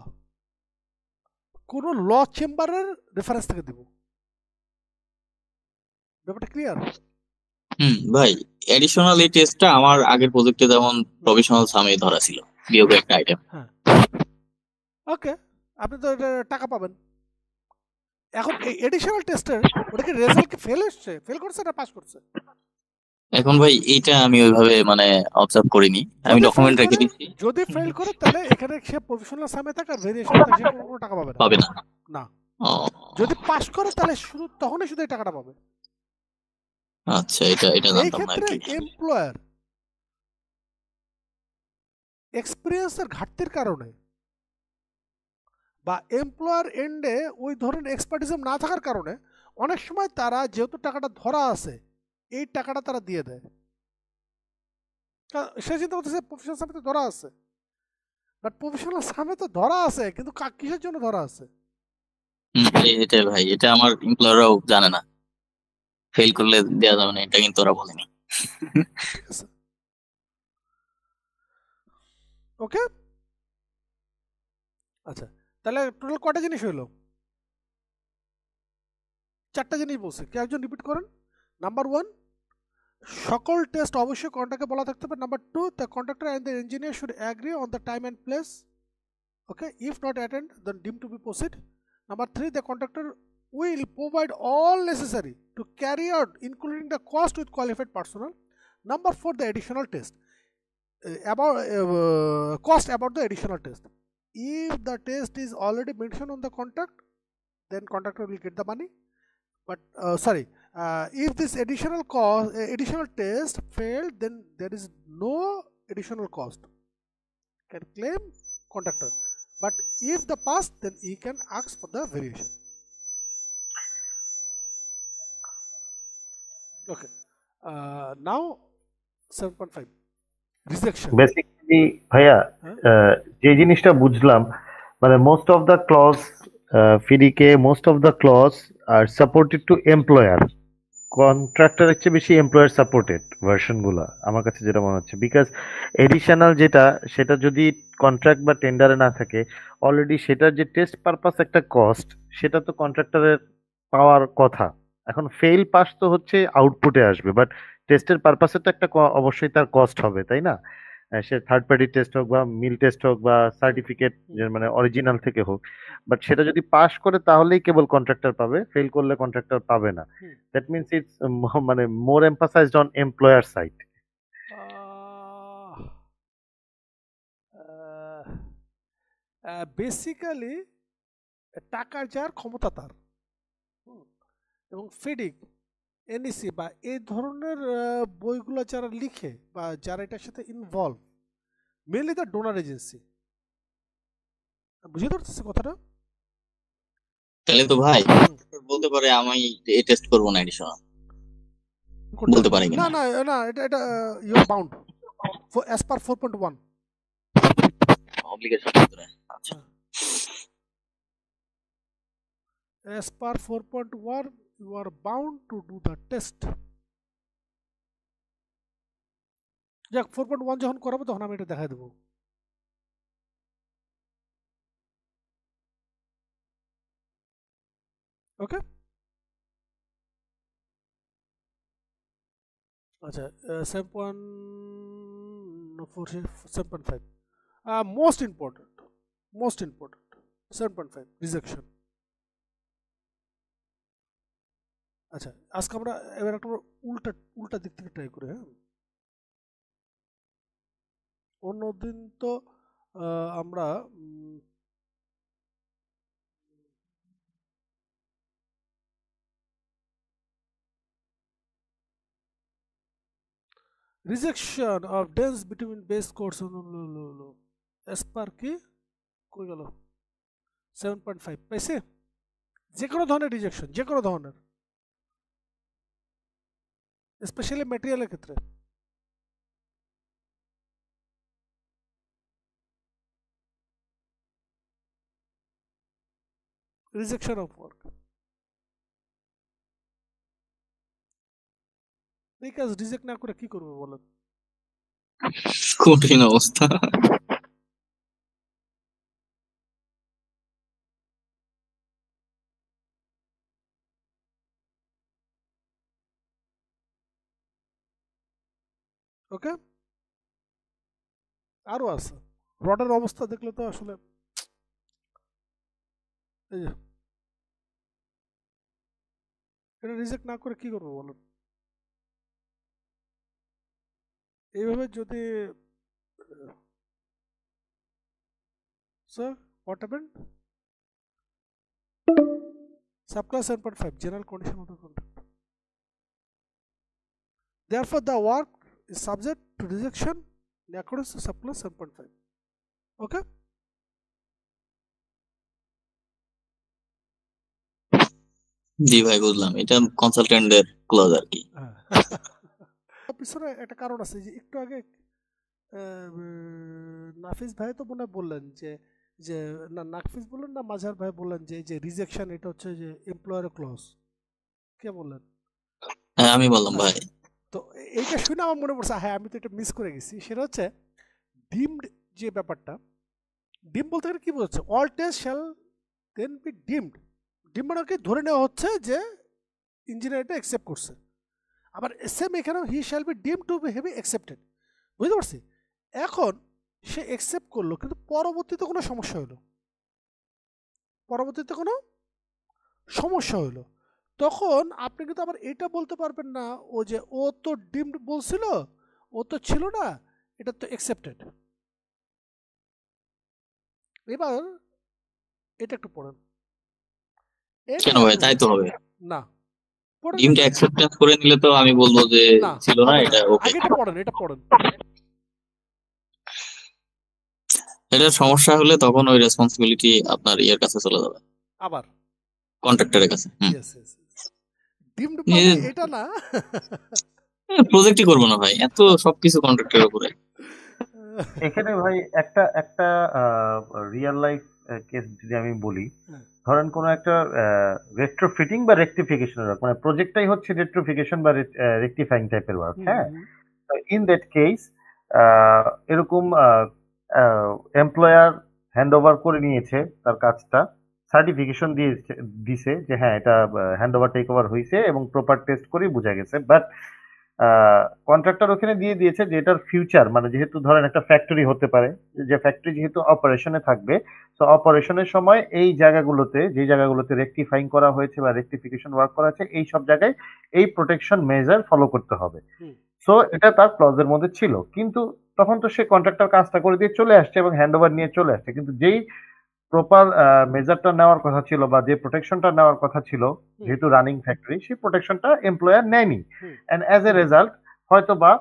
কোনো ল চেম্বারের রেফারেন্স থেকে দিব। ব্যাপারটা ক্লিয়ার? ভাই এডিশনাল এই টেস্টটা আমার আগের প্রজেক্টে যেমন প্রফেশনাল সামে ধরা ছিল, বিয়োগে একটা আইটেম। হ্যাঁ, ওকে, আপনি তো টাকা পাবেন। এখন এই এডিশনাল টেস্টের ওটা কি রেজাল্ট কি ফেল করছে না পাস করছে? এখন ভাই এইটা আমি ওইভাবে মানে অবজার্ভ করিনি, আমি ডকুমেন্ট রেখে দিচ্ছি। যদি ফেল করে তাহলে এখানে সে প্রফেশনাল সামে থাকে, আর ভেরিয়েশন সে কোনো টাকা পাবে না। না, যদি পাস করে তাহলে শুধু তখনই শুধু এই টাকাটা পাবে। আচ্ছা, এটা জানতাম না। এই ক্ষেত্রে এমপ্লয়ার এক্সপেরিয়েন্সের ঘাটতির কারণে বা এমপ্লয়ার এন্ডে ওই ধরনের এক্সপার্টিজম না থাকার কারণে অনেক সময় তারা যেহেতু টাকাটা ধরা আছে, এই টাকাটা তারা দিয়ে দেয়। সে চিন্তা করতেছে প্রফেশনাল সামে তো ধরা আছে, বাট প্রফেশনাল সামে তো ধরা আছে, কিন্তু কিসের জন্য ধরা আছে? এটাই ভাই, এটা আমার এমপ্লয়াররাও জানে না, ফেল করলে দেওয়া যাবে না, এটা কিন্তু ওরা বলেনি। ঠিক আছে, ওকে। আচ্ছা, তাহলে টোটাল কয়টা জিনিস হইলো? 4টা জিনিস বলছে, কে একজন রিপিট করেন। নাম্বার 1, সকল টেস্ট অবশ্যই কন্ট্রাক্টে বলা থাকতে হবে। Number 2, the contractor and the engineer should agree on the time and place, okay, if not attend then deem to be proceed. Number 3, the contractor will provide all necessary to carry out, including the cost with qualified personnel. Number 4, the additional test. About cost about the additional test. If the test is already mentioned on the contract, then contractor will get the money. But if this additional test failed, then there is no additional cost. Can claim contractor. But if the pass, then he can ask for the variation. Okay. Now 7.5 rejection. Basically ভাইয়া, হ্যাঁ? যে জিনিসটা বুঝলাম, মানে most of the clause ফিডিকে most of the clause are supported to employer, কন্ট্রাক্টরের চেয়ে বেশি এমপ্লয়ার সাপোর্টেড ভার্সন গুলা আমার কাছে যেটা মনে হচ্ছে। বিকজ এডিশনাল যেটা, সেটা যদি কন্ট্রাক্ট বা টেন্ডারে না থাকে অলরেডি, সেটার যে টেস্ট পারপাস একটা কস্ট, সেটা তো কন্ট্রাক্টরের পাওয়ার কথা। এখন ফেল পাস তো হচ্ছে আউটপুটে আসবে, বাট টেস্টের পারপাসে তো একটা অবশ্যই তার কস্ট হবে, তাই না? সে থার্ড পার্টি টেস্ট হোক বা মিল টেস্ট হোক বা সার্টিফিকেট মানে অরিজিনাল থেকে হোক, বাট সেটা যদি পাস করে তাহলেই কেবল কন্ট্রাক্টর পাবে, ফেল করলে কন্ট্রাক্টর পাবে না। দ্যাট মিনস ইটস মানে more emphasized on employer side. Basically টাকা যার ক্ষমতা তার, এবং ফিডিক, এনইসি বা এই ধরনের বইগুলো যারা লিখে বা যারা এটার সাথে involve, mainly the donor agency. বুঝতে পারতেছি কথাটা? তাহলে তো ভাই বলতে পারে আমি এই টেস্ট করবো না, এডিশনাল বলতে পারে না কিনা? না না, এটা you are bound as per 4.1 obligation. আচ্ছা, as per 4.1 you are bound to do the test. যাক 4.1 যখন করাবো তখন আমি এটা দেখাই দেবো। ওকে, আচ্ছা 7.5 মোস্ট ইম্পর্টেন্ট 7.5 রিজেকশন। আচ্ছা, আজকে আমরা এবার একটা উল্টা দিক থেকে ট্রাই করি। হ্যাঁ, অন্যদিন তো আমরা rejection of dense between base course as per কি কই গেল 7.5 পাইছে। যে কোনো ধরনের রিজেকশন, যে কোনো ধরনের, স্পেশালি ম্যাটেরিয়ালের ক্ষেত্রে। রিজেকশন অফ ওয়ার্ক, এই কাজ রিজেক্ট না করে কি করবে বলেন? কঠিন অবস্থা। ওকে, আরো আছে। রডের অবস্থা দেখলে তো আসলে এই যে, এটা রিজেক্ট না করে কি করবে বলেন? এইভাবে যদি sir what happened subclass 7.5 general condition of the contract, therefore the work is subject to rejection in accordance to subclass 7.5. Okay, জি ভাই বুঝলাম, এটা কনসালটেন্টের ক্লজ আর কি। পিছনে একটা কারণ আছে, যে একটু আগে নাফিস ভাই তো মনে হয় বললেন যে যে না নাফিস বললেন না মাঝার ভাই বললেন যে এই যে রিজেকশন এটা হচ্ছে যে এমপ্লয়ার ক্লজ, কে বললেন? হ্যাঁ আমি বললাম হ্যাঁ, ভাই। তো এইটা শুনে আমার মনে পড়ছে, হ্যাঁ আমি তো এটা মিস করে গেছি। সেটা হচ্ছে ডিমড যে ব্যাপারটা, ডিম বলতে গেলে কি বোঝাচ্ছে? অল টেস্ট শ্যাল দেন বি ডিমড। ডিম মানে কি ধরে নেওয়া হচ্ছে যে ইঞ্জিনিয়ার এটা অ্যাকসেপ্ট করছে। আবার সেম এখানেও হি শ্যাল বি ডিম টু বি হেভি অ্যাকসেপ্টেড। বুঝতে পারছি? এখন সে অ্যাকসেপ্ট করলো কিন্তু পরবর্তীতে কোনো সমস্যা হলো, পরবর্তীতে কোনো সমস্যা হলো, তখন আপনি কিন্তু আবার এটা বলতে পারবেন না ও যে ও তো ডিমড বলছিল, ও তো ছিল না, এটা তো অ্যাকসেপ্টেড। এবার এটা একটু পড়েন। কেন ভাই, তাই তো হবে। না, পড়েন ডিমটা দেখি। অ্যাকসেপ্টেন্স করে নিলে তো আমি বলবো যে না, ছিল না, হবে না। এটা ওকে। আগে এটা পড়েন, এটা পড়েন। এটা সমস্যা হলে তখন ওই রেসপন্সিবিলিটি আপনার ইয়ের কাছে চলে যাবে, আবার কন্ট্রাক্টরের কাছে। ইয়েস ইয়েস, ডিমড মানে এটা না। প্রজেক্টই করবো না ভাই, এত সবকিছু কন্ট্রাক্টরের উপরে। এখানে ভাই একটা একটা রিয়েল লাইফ কেস যদি আমি বলি, হ্যাঁ। ধরেন কোনো একটা রেট্রোফিটিং বা রেকটিফিকেশনের ওয়ার্ক, মানে প্রজেক্টটাই হচ্ছে রেট্রোফিকেশন বা রেকটিফাইং টাইপের ওয়ার্ক। হ্যাঁ, ইন দ্যাট কেস এরকম এমপ্লয়ার হ্যান্ড ওভার করে নিয়েছে তার কাজটা, সার্টিফিকেশন দিছে যে হ্যাঁ এটা হ্যান্ড ওভার টেক ওভার হয়েছে এবং প্রপার টেস্ট করে বোঝা গেছে, বাট কন্ট্রাক্টর ওখানে দিয়ে দিয়েছে যে এটার ফিউচার, মানে যেহেতু ধরেন একটা ফ্যাক্টরি হতে পারে, যে ফ্যাক্টরি যেহেতু অপারেশনে থাকবে, তো অপারেশনের সময় এই জায়গাগুলোতে, যে জায়গাগুলোতে রেকটিফাইং করা হয়েছে বা রেকটিফিকেশন ওয়ার্ক করা আছে, এই সব জায়গায় এই প্রোটেকশন মেজার ফলো করতে হবে। সো এটা তার ক্লজের মধ্যে ছিল, কিন্তু তখন তো সে কন্ট্রাক্টর কাজটা করে দিয়ে চলে আসছে এবং হ্যান্ড ওভার নিয়ে চলে আসছে, কিন্তু যেই প্রপার মেজারটা নেওয়ার কথা ছিল বা যে প্রোটেকশনটা নেওয়ার কথা ছিল, যেহেতু রানিং ফ্যাক্টরি, সেই প্রোটেকশনটা এমপ্লয়ার নেয়নি, এন্ড অ্যাজ এ রেজাল্ট হয়তো বা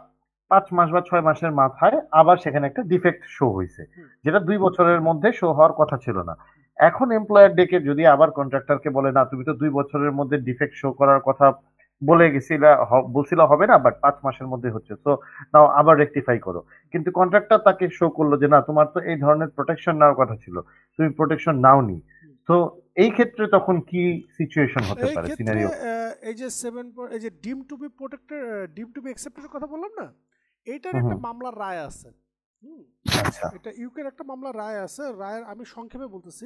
5 মাস বা 6 মাসের মাথায় আবার সেখানে একটা ডিফেক্ট শো হয়েছে, যেটা 2 বছরের মধ্যে শো হওয়ার কথা ছিল না। এখন এমপ্লয়ার ডেকে যদি আবার কন্ট্রাক্টরকে বলে না তুমি তো 2 বছরের মধ্যে ডিফেক্ট শো করার কথা বলে গেছিলা, বলছিলা হবে না, বাট 5 মাসের মধ্যে হচ্ছে, তো নাও আবার রেকটিফাই করো, কিন্তু কন্ট্রাক্টর তাকে শো করলো যে না তোমার তো এই ধরনের প্রোটেকশন নেওয়ার কথা ছিল, তুমি প্রোটেকশন নাওনি। তো এই ক্ষেত্রে তখন কি সিচুয়েশন হতে এই পারে, ক্ষেত্রে সিনারিও? এই যে এই যে ডিম টু বি প্রোটেক্টেড, ডিম টু বি অ্যাকসেপ্টেড কথা বললাম না, এইটার হুম একটা হুম, মামলার রায় আছে। আচ্ছা, এটা ইউকের একটা মামলার রায় আছে, রায়ের আমি সংক্ষেপে বলতেছি,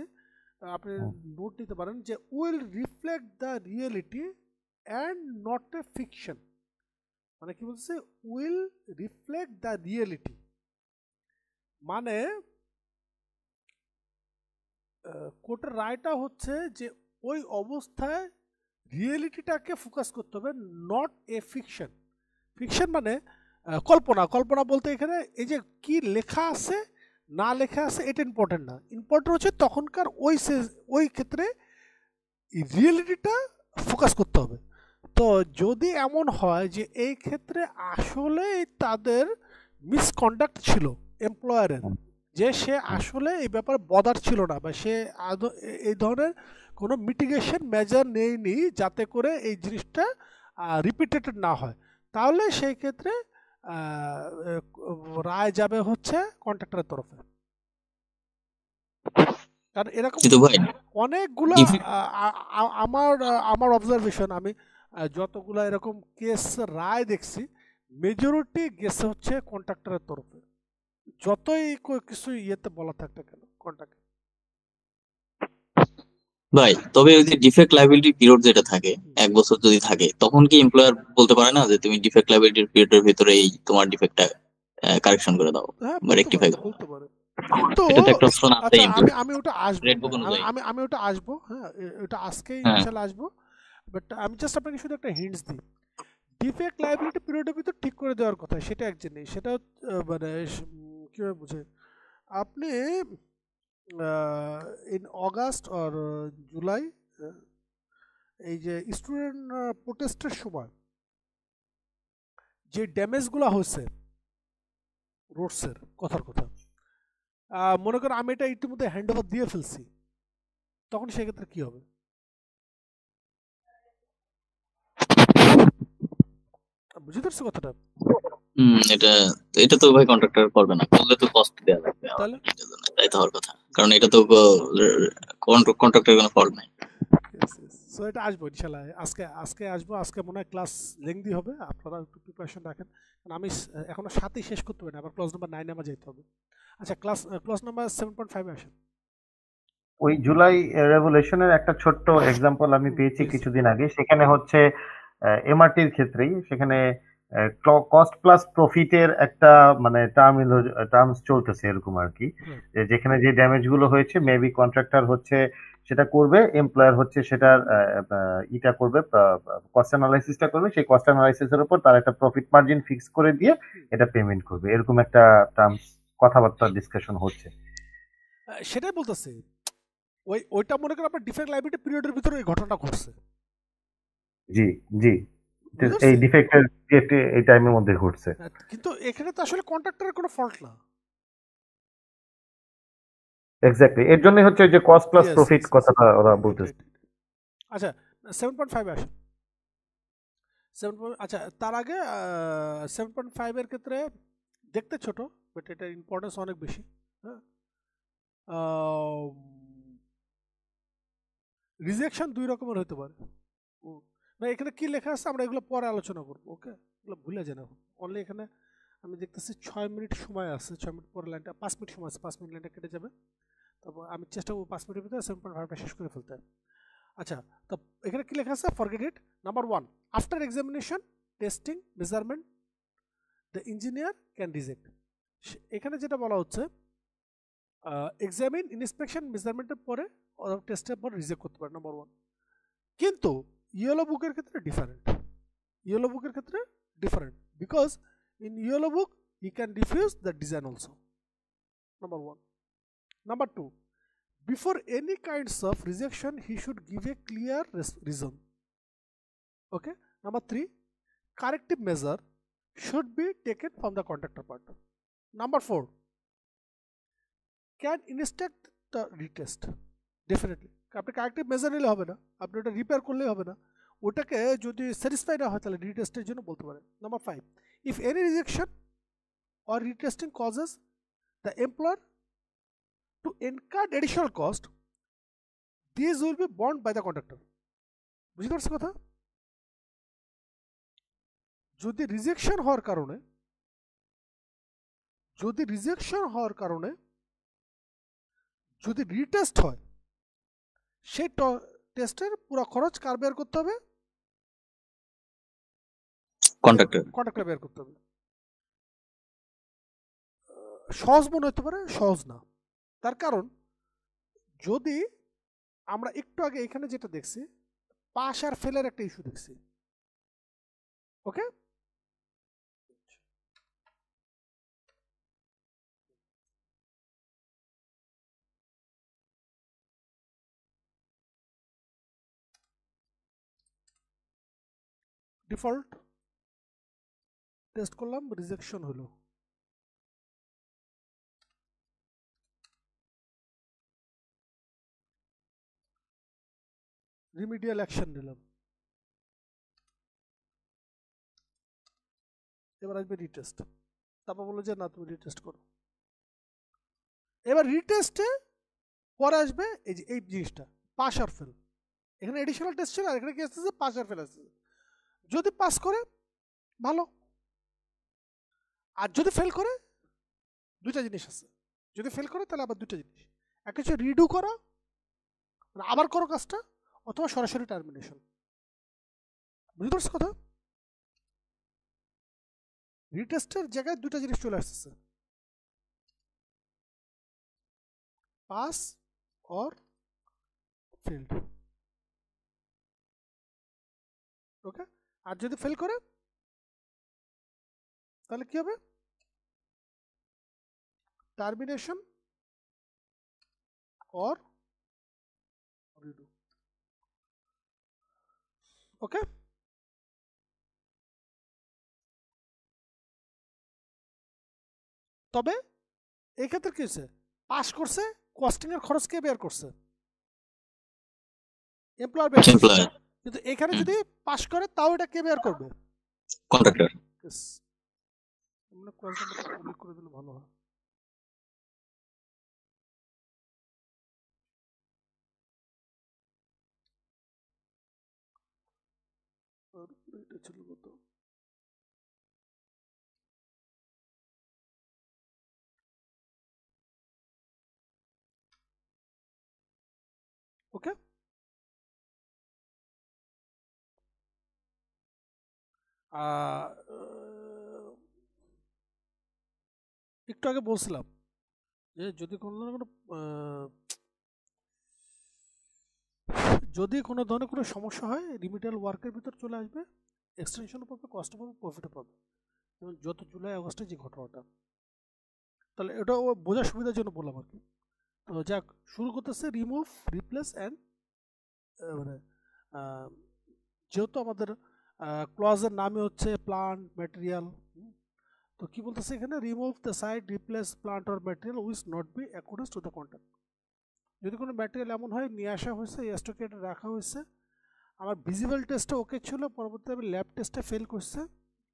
আপনি হুম, নোট নিতে পারেন যে will reflect the reality and not a fiction. মানে কি বলছে? উইল রিফ্লেক্ট দ্য রিয়েলিটি মানে কোর্টের রায়টা হচ্ছে যে ওই অবস্থায় রিয়েলিটিটাকে ফোকাস করতে হবে, নট এ ফিকশন। ফিকশন মানে কল্পনা। কল্পনা বলতে এখানে এই যে কি লেখা আছে না লেখা আছে এটা ইম্পর্টেন্ট না, ইম্পর্টেন্ট হচ্ছে তখনকার ওই ক্ষেত্রে রিয়েলিটিটা ফোকাস করতে হবে। তো যদি এমন হয় যে এই ক্ষেত্রে আসলে তাদের মিসকন্ডাক্ট ছিল এমপ্লয়ারের, যে সে আসলে এই ব্যাপারে বদার ছিল না বা সে এই ধরনের কোনো মিটিগেশন মেজার নেয়নি যাতে করে এই জিনিসটা রিপিটেড না হয়, তাহলে সেই ক্ষেত্রে রায় যাবে হচ্ছে কন্ট্রাক্টরের তরফে। কারণ এরকম কিন্তু ভাই অনেকগুলা আমার আমার অবজারভেশন, আমি যতগুলা এরকম কেস রায় দেখছি, মেজরিটি গেছে হচ্ছে কন্ট্রাক্টরের তরফে, যতই কিছু ইয়েতে বলা থাকতে কেন কন্ট্রাক্ট। ভাই তবে ওই যে ডিফেক্ট লাইবিলিটি পিরিয়ড যেটা থাকে, 1 বছর যদি থাকে, তখন কি এমপ্লয়ার বলতে পারে না যে তুমি ডিফেক্ট লাইবিলিটি পিরিয়ডের ভিতরে এই তোমার ডিফেক্টটা কারেকশন করে দাও হ্যাঁ বা বলতে রেকটিফাই পারে, করো? বলতে পারে, কিন্তু এটা তো একটা অপশন আছে আচ্ছা আমি এমপ্লয়ার, আমি ওটা আসবো, রেড বুক হ্যাঁ, অনুযায়ী। আমি ওটা আসবো, হ্যাঁ এটা আজকেই হ্যাঁ ইনশাল্লাহ আসবো। বাট আমি জাস্ট আপনাকে শুধু একটা হিন্টস দিই, ডিফেক্ট লাইবিলিটি পিরিয়ডের ভিতর ঠিক করে দেওয়ার কথা, সেটা এক জিনিস, সেটা মানে কীভাবে বুঝে আপনি ইন অগাস্ট আর জুলাই, এই যে স্টুডেন্ট প্রোটেস্টের সময় যে ড্যামেজগুলো হয়েছে রোডসের, কথার কথা, মনে করেন আমি এটা ইতিমধ্যে হ্যান্ড ওভার দিয়ে ফেলছি, তখন সেক্ষেত্রে কি হবে? বুঝতে পারছো কথাটা? এটা এটা তো ভাই কন্ট্রাক্টর করবে না, করলে তো কস্ট দেওয়া লাগবে আমার, তাহলে এটার জন্য দায়িত্ব হওয়ার কথা, কারণ এটা তো কন্ট্রাক্টরের কোনো ফল্ট নাই। সো এটা আসবো ইনশাল্লাহ, আজকে আসবো। আজকে মনে হয় ক্লাস লেংদি হবে, আপনারা একটু প্রিপারেশন রাখেন, কারণ আমি এখনো 7ই শেষ করতে পারি না, আবার ক্লাস নাম্বার 9 আমার যেতে হবে। আচ্ছা, ক্লাস নাম্বার 7.5 আসেন। ওই জুলাই রেভলিউশনের একটা ছোট্ট এক্সাম্পল আমি পেয়েছি please. কিছুদিন আগে। সেখানে হচ্ছে এমআরটির ক্ষেত্রেই সেখানে কস্ট প্লাস প্রফিটের একটা মানে টার্মস চলতেছে এরকম আর কি, হুম। যেখানে যে ড্যামেজ গুলো হয়েছে মেবি কন্ট্রাক্টর হচ্ছে সেটা করবে, এমপ্লয়ার হচ্ছে সেটার ইটা করবে, কস্ট অ্যানালাইসিসটা করবে, সেই কস্ট অ্যানালাইসিসের উপর তার একটা প্রফিট মার্জিন ফিক্স করে দিয়ে এটা পেমেন্ট করবে, এরকম একটা টার্মস কথাবার্তা ডিসকাশন হচ্ছে। সেটাই বলতেছি, ওইটা মনে করেন আপনার ডিফেক্ট লাইবিলিটি পিরিয়ডের ভিতরে এই ঘটনাটা ঘটছে। জি জি, বুঝতে এই পারছি? ডিফেক্টের এই টাইমের মধ্যে ঘটছে। কিন্তু এখানে তো আসলে কন্ট্রাক্টরের কোনো ফল্ট না। এক্স্যাক্টলি, এর জন্য হচ্ছে যে cost plus Yes, profit yes, yes. কথাটা ওরা Right, বলতেছে। right. আচ্ছা, 7.5 আসেন। আচ্ছা, তার আগে 7.5 এর ক্ষেত্রে দেখতে ছোট, বাট এটার ইম্পর্টেন্স অনেক বেশি। হ্যাঁ, রিজেকশন 2 রকমের হতে পারে। না, এখানে কি লেখা আছে আমরা এগুলো পরে আলোচনা করবো, ওকে? এগুলো ভুলে যান এখন। অনলি এখানে আমি দেখতেছি 6 মিনিট সময় আছে, 6 মিনিট পরে লাইনটা, 5 মিনিট সময় আছে, 5 মিনিট লাইনটা কেটে যাবে। তারপর আমি চেষ্টা করবো 5 মিনিটের ভিতরে 7.5টা শেষ করে ফেলতে। আচ্ছা, তো এখানে কি লেখা আছে? Forget it. Number 1, after examination, testing, measurement, the engineer can reject. এখানে যেটা বলা হচ্ছে, এক্সামিন, ইন্সপেকশন, মেজারমেন্টের পরে টেস্টের পর রিজেক্ট করতে পারে, নাম্বার 1। কিন্তু ইয়েলো বুকের ক্ষেত্রে ডিফারেন্ট। ইয়েলো বুকের ক্ষেত্রে different, because in yellow book he can refuse the design also, number 1। Number 2, before any kinds of rejection he should give a clear reason, okay? Number 3, corrective measure should be taken from the contractor part. Number 4, can instruct the retest, definitely আপনি corrective measure নিলে হবে না, আপনি ওটা repair করলেই হবে না, ওটাকে যদি স্যাটিসফাই না হয় তাহলে রিটেস্টের জন্য বলতে পারেন। Number 5, if any rejection or retesting causes the employer to incur additional cost, these will be borne by the contractor। বুঝতে পারছি কথা? যদি রিজেকশন হওয়ার কারণে যদি রিটেস্ট হয়, সেই টেস্টের পুরো খরচ কার বের করতে হবে? কন্ট্রাক্টর বের করতে হবে। সহজ মনে হতে পারে, সহজ না। তার কারণ যদি আমরা একটু আগে এখানে যেটা দেখছি, পাস আর ফেলের একটা ইস্যু দেখছি, ওকে? ডিফল্ট টেস্ট করলাম, রিজেকশন হলো, রিমিডিয়াল অ্যাকশন নিলাম, এবার আসবে রিটেস্ট। তারপর বললো যে না, তুমি রিটেস্ট করো। এবার রিটেস্টে পরে আসবে এই জিনিসটা, পাস আর ফেল। এখানে এডিশনাল টেস্ট ছিল, আর এখানে কি আসতেছে? পাস আর ফেল আসতেছে। যদি পাস করে ভালো, আর যদি ফেল করে, দুইটা জিনিস আছে। যদি ফেল করে তাহলে আবার দুইটা জিনিস, একটা হচ্ছে রিডু করা, মানে আবার করো কাজটা, অথবা সরাসরি টার্মিনেশন। বুঝতে পারছো কথা? রিটেস্টের জায়গায় দুইটা জিনিস চলে আসতেছে, পাস অর ফেলড, ওকে? আর যদি ফেল করে তাহলে কি হবে? টার্মিনেশন অর রিডু, ওকে? তবে এই ক্ষেত্রে কি হচ্ছে? পাস করছে, কস্টিং এর খরচ কে বের করছে? এমপ্লয়ার বের করছে। কিন্তু এখানে যদি পাস করে তাও এটা কে বের করবে? কন্ট্রাক্টর। মানে ক্লাস নাম্বারটা উল্লেখ করে দিলে ভালো হয়। আর এটা ছিল কত? ওকে, একটু আগে বলছিলাম যে যদি কোনো ধরনের কোনো সমস্যা হয় রিমিডিয়াল ওয়ার্কের ভিতর চলে আসবে, এক্সটেনশনও পাবে, কস্টও পাবে, প্রফিটও পাবে, যেমন যত জুলাই আগস্টে যে ঘটনাটা। তাহলে এটা বোঝার সুবিধার জন্য বললাম আর কি। তো যাক, শুরু করতেছে রিমুভ, রিপ্লেস অ্যান্ড মানে যেহেতু আমাদের ক্লজের নামে হচ্ছে প্লান্ট ম্যাটেরিয়াল, তো কি বলতেছে এখানে, remove the side, replace plant or material which not be accordance to the contract. যদি কোনো ম্যাটেরিয়াল এমন হয় নিয়ে আসা হয়েছে, স্টকে রাখা হয়েছে, আমার ভিজিবল টেস্টে ওকে ছিল, পরবর্তীতে আমি ল্যাব টেস্টে ফেল করছে,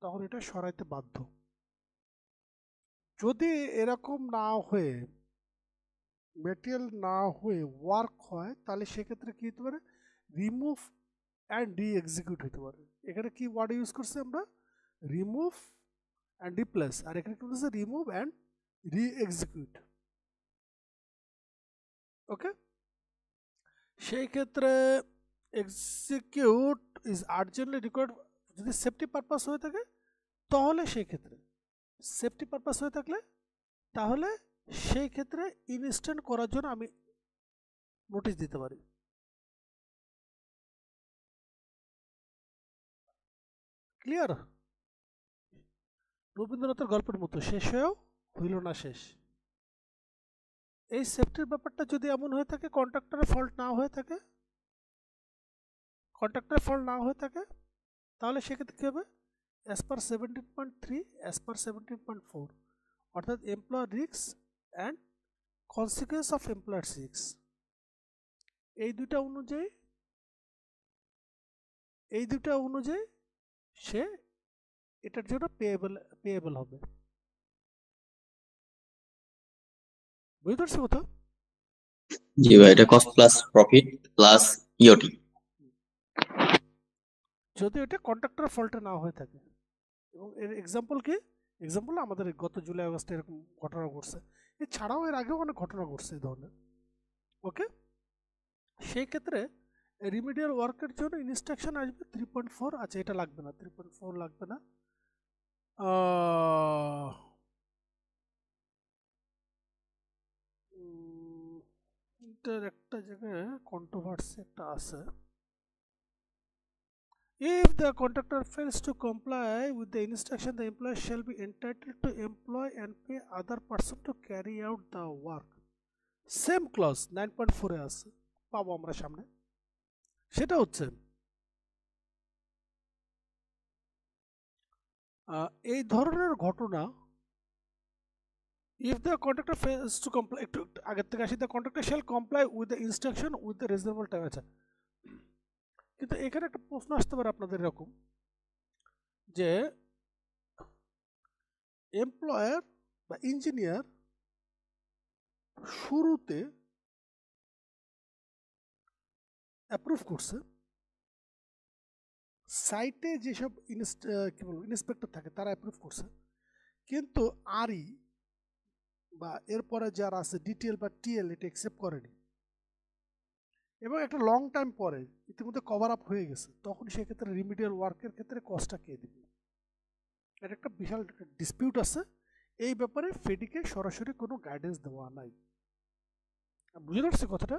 তখন এটা সরাইতে বাধ্য। যদি এরকম না হয়ে ম্যাটেরিয়াল না হয়ে ওয়ার্ক হয়, তাহলে সেক্ষেত্রে কী হতে পারে, রিমুভ অ্যান্ড রি এক্সিকিউট হতে পারে। এখানে কি ওয়ার্ড ইউজ করছি আমরা, রিমুভ অ্যান্ড রিপ্লেস, আর এখানে কি বলছে, রিমুভ অ্যান্ড রি এক্সিকিউট। ওকে, সেই ক্ষেত্রে এক্সিকিউট ইজ আর্জেন্টলি রিকোয়ার্ড যদি সেফটি পারপাস হয়ে থাকে, তাহলে সেই ক্ষেত্রে সেফটি পারপাস হয়ে থাকলে তাহলে সেই ক্ষেত্রে ইনস্ট্যান্ট করার জন্য আমি নোটিশ দিতে পারি। ক্লিয়ার? রবীন্দ্রনাথের গল্পের মতো শেষ হয়েও হইল না শেষ। এই সেফটির ব্যাপারটা যদি এমন হয়ে থাকে, কন্ট্রাক্টরের ফল্ট না হয়ে থাকে, তাহলে সেক্ষেত্রে কী হবে, অ্যাজ পার 17.3, অ্যাজ পার 17.4, অর্থাৎ employer risk and consequence of employer risk, এই দুটা অনুযায়ী সে এটার জন্য পেয়েবল হবে। বুঝতে পারছি কথা? জি ভাই, এটা কস্ট প্লাস প্রফিট প্লাস ইওটি, যদি এটা কন্ট্রাক্টর ফল্টে না হয়ে থাকে। এবং এর এক্সাম্পল কি, এক্সাম্পল আমাদের গত জুলাই আগস্টে এরকম ঘটনা ঘটছে, এছাড়াও এর আগেও অনেক ঘটনা ঘটছে এই ধরনের। ওকে, সেই ক্ষেত্রে রিমিডিয়াল ওয়ার্কের জন্য ইনস্ট্রাকশন আসবে 3.4। আচ্ছা, এটা লাগবে না, 3.4 লাগবে না। এটার একটা জায়গায় কন্ট্রোভার্সি একটা আছে। If the contractor fails to comply with the instruction, the employer shall be entitled to employ and pay other person to carry out the work. Same clause 9.4 এ আছে, পাবো আমরা সামনে। সেটা হচ্ছে এই ধরনের ঘটনা, if the contractor fails to comply, একটু আগের থেকে আসি, the contractor shall comply with the instruction with the reasonable time। আচ্ছা, কিন্তু এখানে একটা প্রশ্ন আসতে পারে আপনাদের এরকম যে এমপ্লয়ার বা ইঞ্জিনিয়ার শুরুতে অ্যাপ্রুভ করছে, সাইটে যেসব কি বলবো ইন্সপেক্টর থাকে তারা অ্যাপ্রুভ করছে, কিন্তু আরই বা এরপরে যারা আছে ডিটিএল বা টিএল এটা অ্যাকসেপ্ট করেনি, এবং একটা লং টাইম পরে ইতিমধ্যে কভার আপ হয়ে গেছে, তখন সেক্ষেত্রে রিমিডিয়াল ওয়ার্কের ক্ষেত্রে কস্টটা কে দেবে? এটা একটা বিশাল ডিসপিউট আছে। এই ব্যাপারে ফেডিকে সরাসরি কোনো গাইডেন্স দেওয়া নাই। বুঝতে পারছি কথাটা?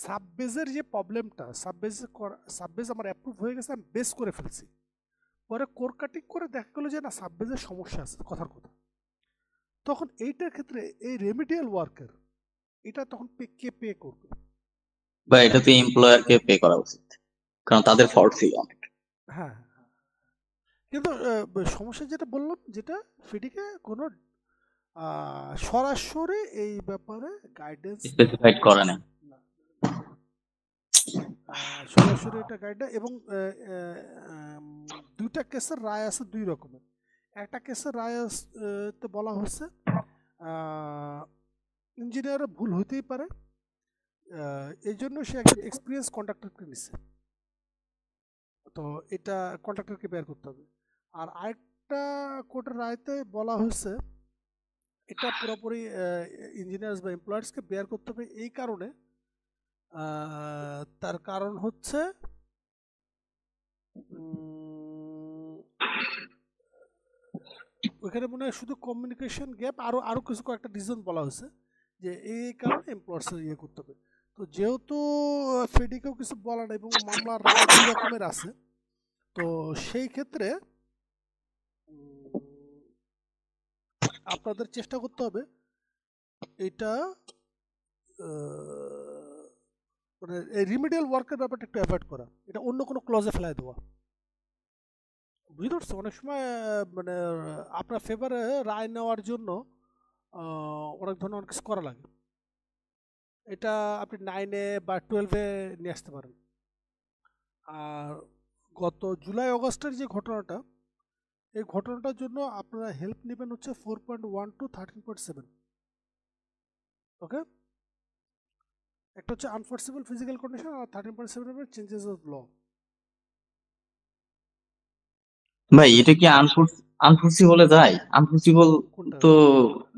সাববেজের যে প্রবলেমটা, সাববেজ আমার অ্যাপ্রুভ হয়ে গেছে, আমি বেস করে ফেলছি, পরে কোর কাটিং করে দেখা গেলো যে না, সাববেজের সমস্যা আছে, কথার কথা, তখন এইটার ক্ষেত্রে এই রেমিডিয়াল ওয়ার্কের এটা তখন কে পে করবে? বা এটা তো এমপ্লয়ারকে পে করা উচিত, কারণ তাদের ফল্ট ছিল অনেক। হ্যাঁ, কিন্তু সমস্যা যেটা বললাম, যেটা ফিডিকে কোনো সরাসরি এই ব্যাপারে গাইডেন্স স্পেসিফাইড করে না, সরাসরি এটা গাইড। এবং দুইটা কেসের রায় আছে দুই রকমের। একটা কেসের রায় তে বলা হচ্ছে ইঞ্জিনিয়ারের ভুল হতেই পারে, এই জন্য সে একজন এক্সপিরিয়েন্স কন্ট্রাক্টরকে নিচ্ছে, তো এটা কন্ট্রাক্টরকে বের করতে হবে। আর আরেকটা কোর্টের রায়তে বলা হয়েছে এটা পুরোপুরি ইঞ্জিনিয়ার্স বা এমপ্লয়ার্সকে বের করতে হবে, এই কারণে তার কারণ হচ্ছে ওইখানে মনে হয় শুধু কমিউনিকেশন গ্যাপ, আরো কিছু কয়েকটা রিজন বলা হয়েছে যে এই কারণে এমপ্লয়ার্সের ইয়ে করতে হবে। তো যেহেতু ফেডিকেও কিছু বলা নাই এবং মামলার রায় দুই রকমের আছে, তো সেই ক্ষেত্রে আপনাদের চেষ্টা করতে হবে এটা মানে এই রিমিডিয়াল ওয়ার্কের ব্যাপারটা একটু অ্যাভয়েড করা, এটা অন্য কোনো ক্লজে ফেলাই দেওয়া, বুঝতে পারছো? অনেক সময় মানে আপনার ফেভারে রায় নেওয়ার জন্য অনেক ধরনের অনেক কিছু করা লাগে, এটা আপনি 9-এ বা 12-এ নিয়ে আসতে পারেন। আর গত জুলাই অগস্টের যে ঘটনাটা, এই ঘটনাটার জন্য আপনারা হেল্প নেবেন হচ্ছে 4.1 to 13.7। ওকে, একটা হচ্ছে আনফোর্সিবল ফিজিক্যাল কন্ডিশন আর 13.7 চেঞ্জেস অফ ল। ভাই এটা কি আনফোর্সিবলে যায়? আনফোর্সিবল কোনটা? তো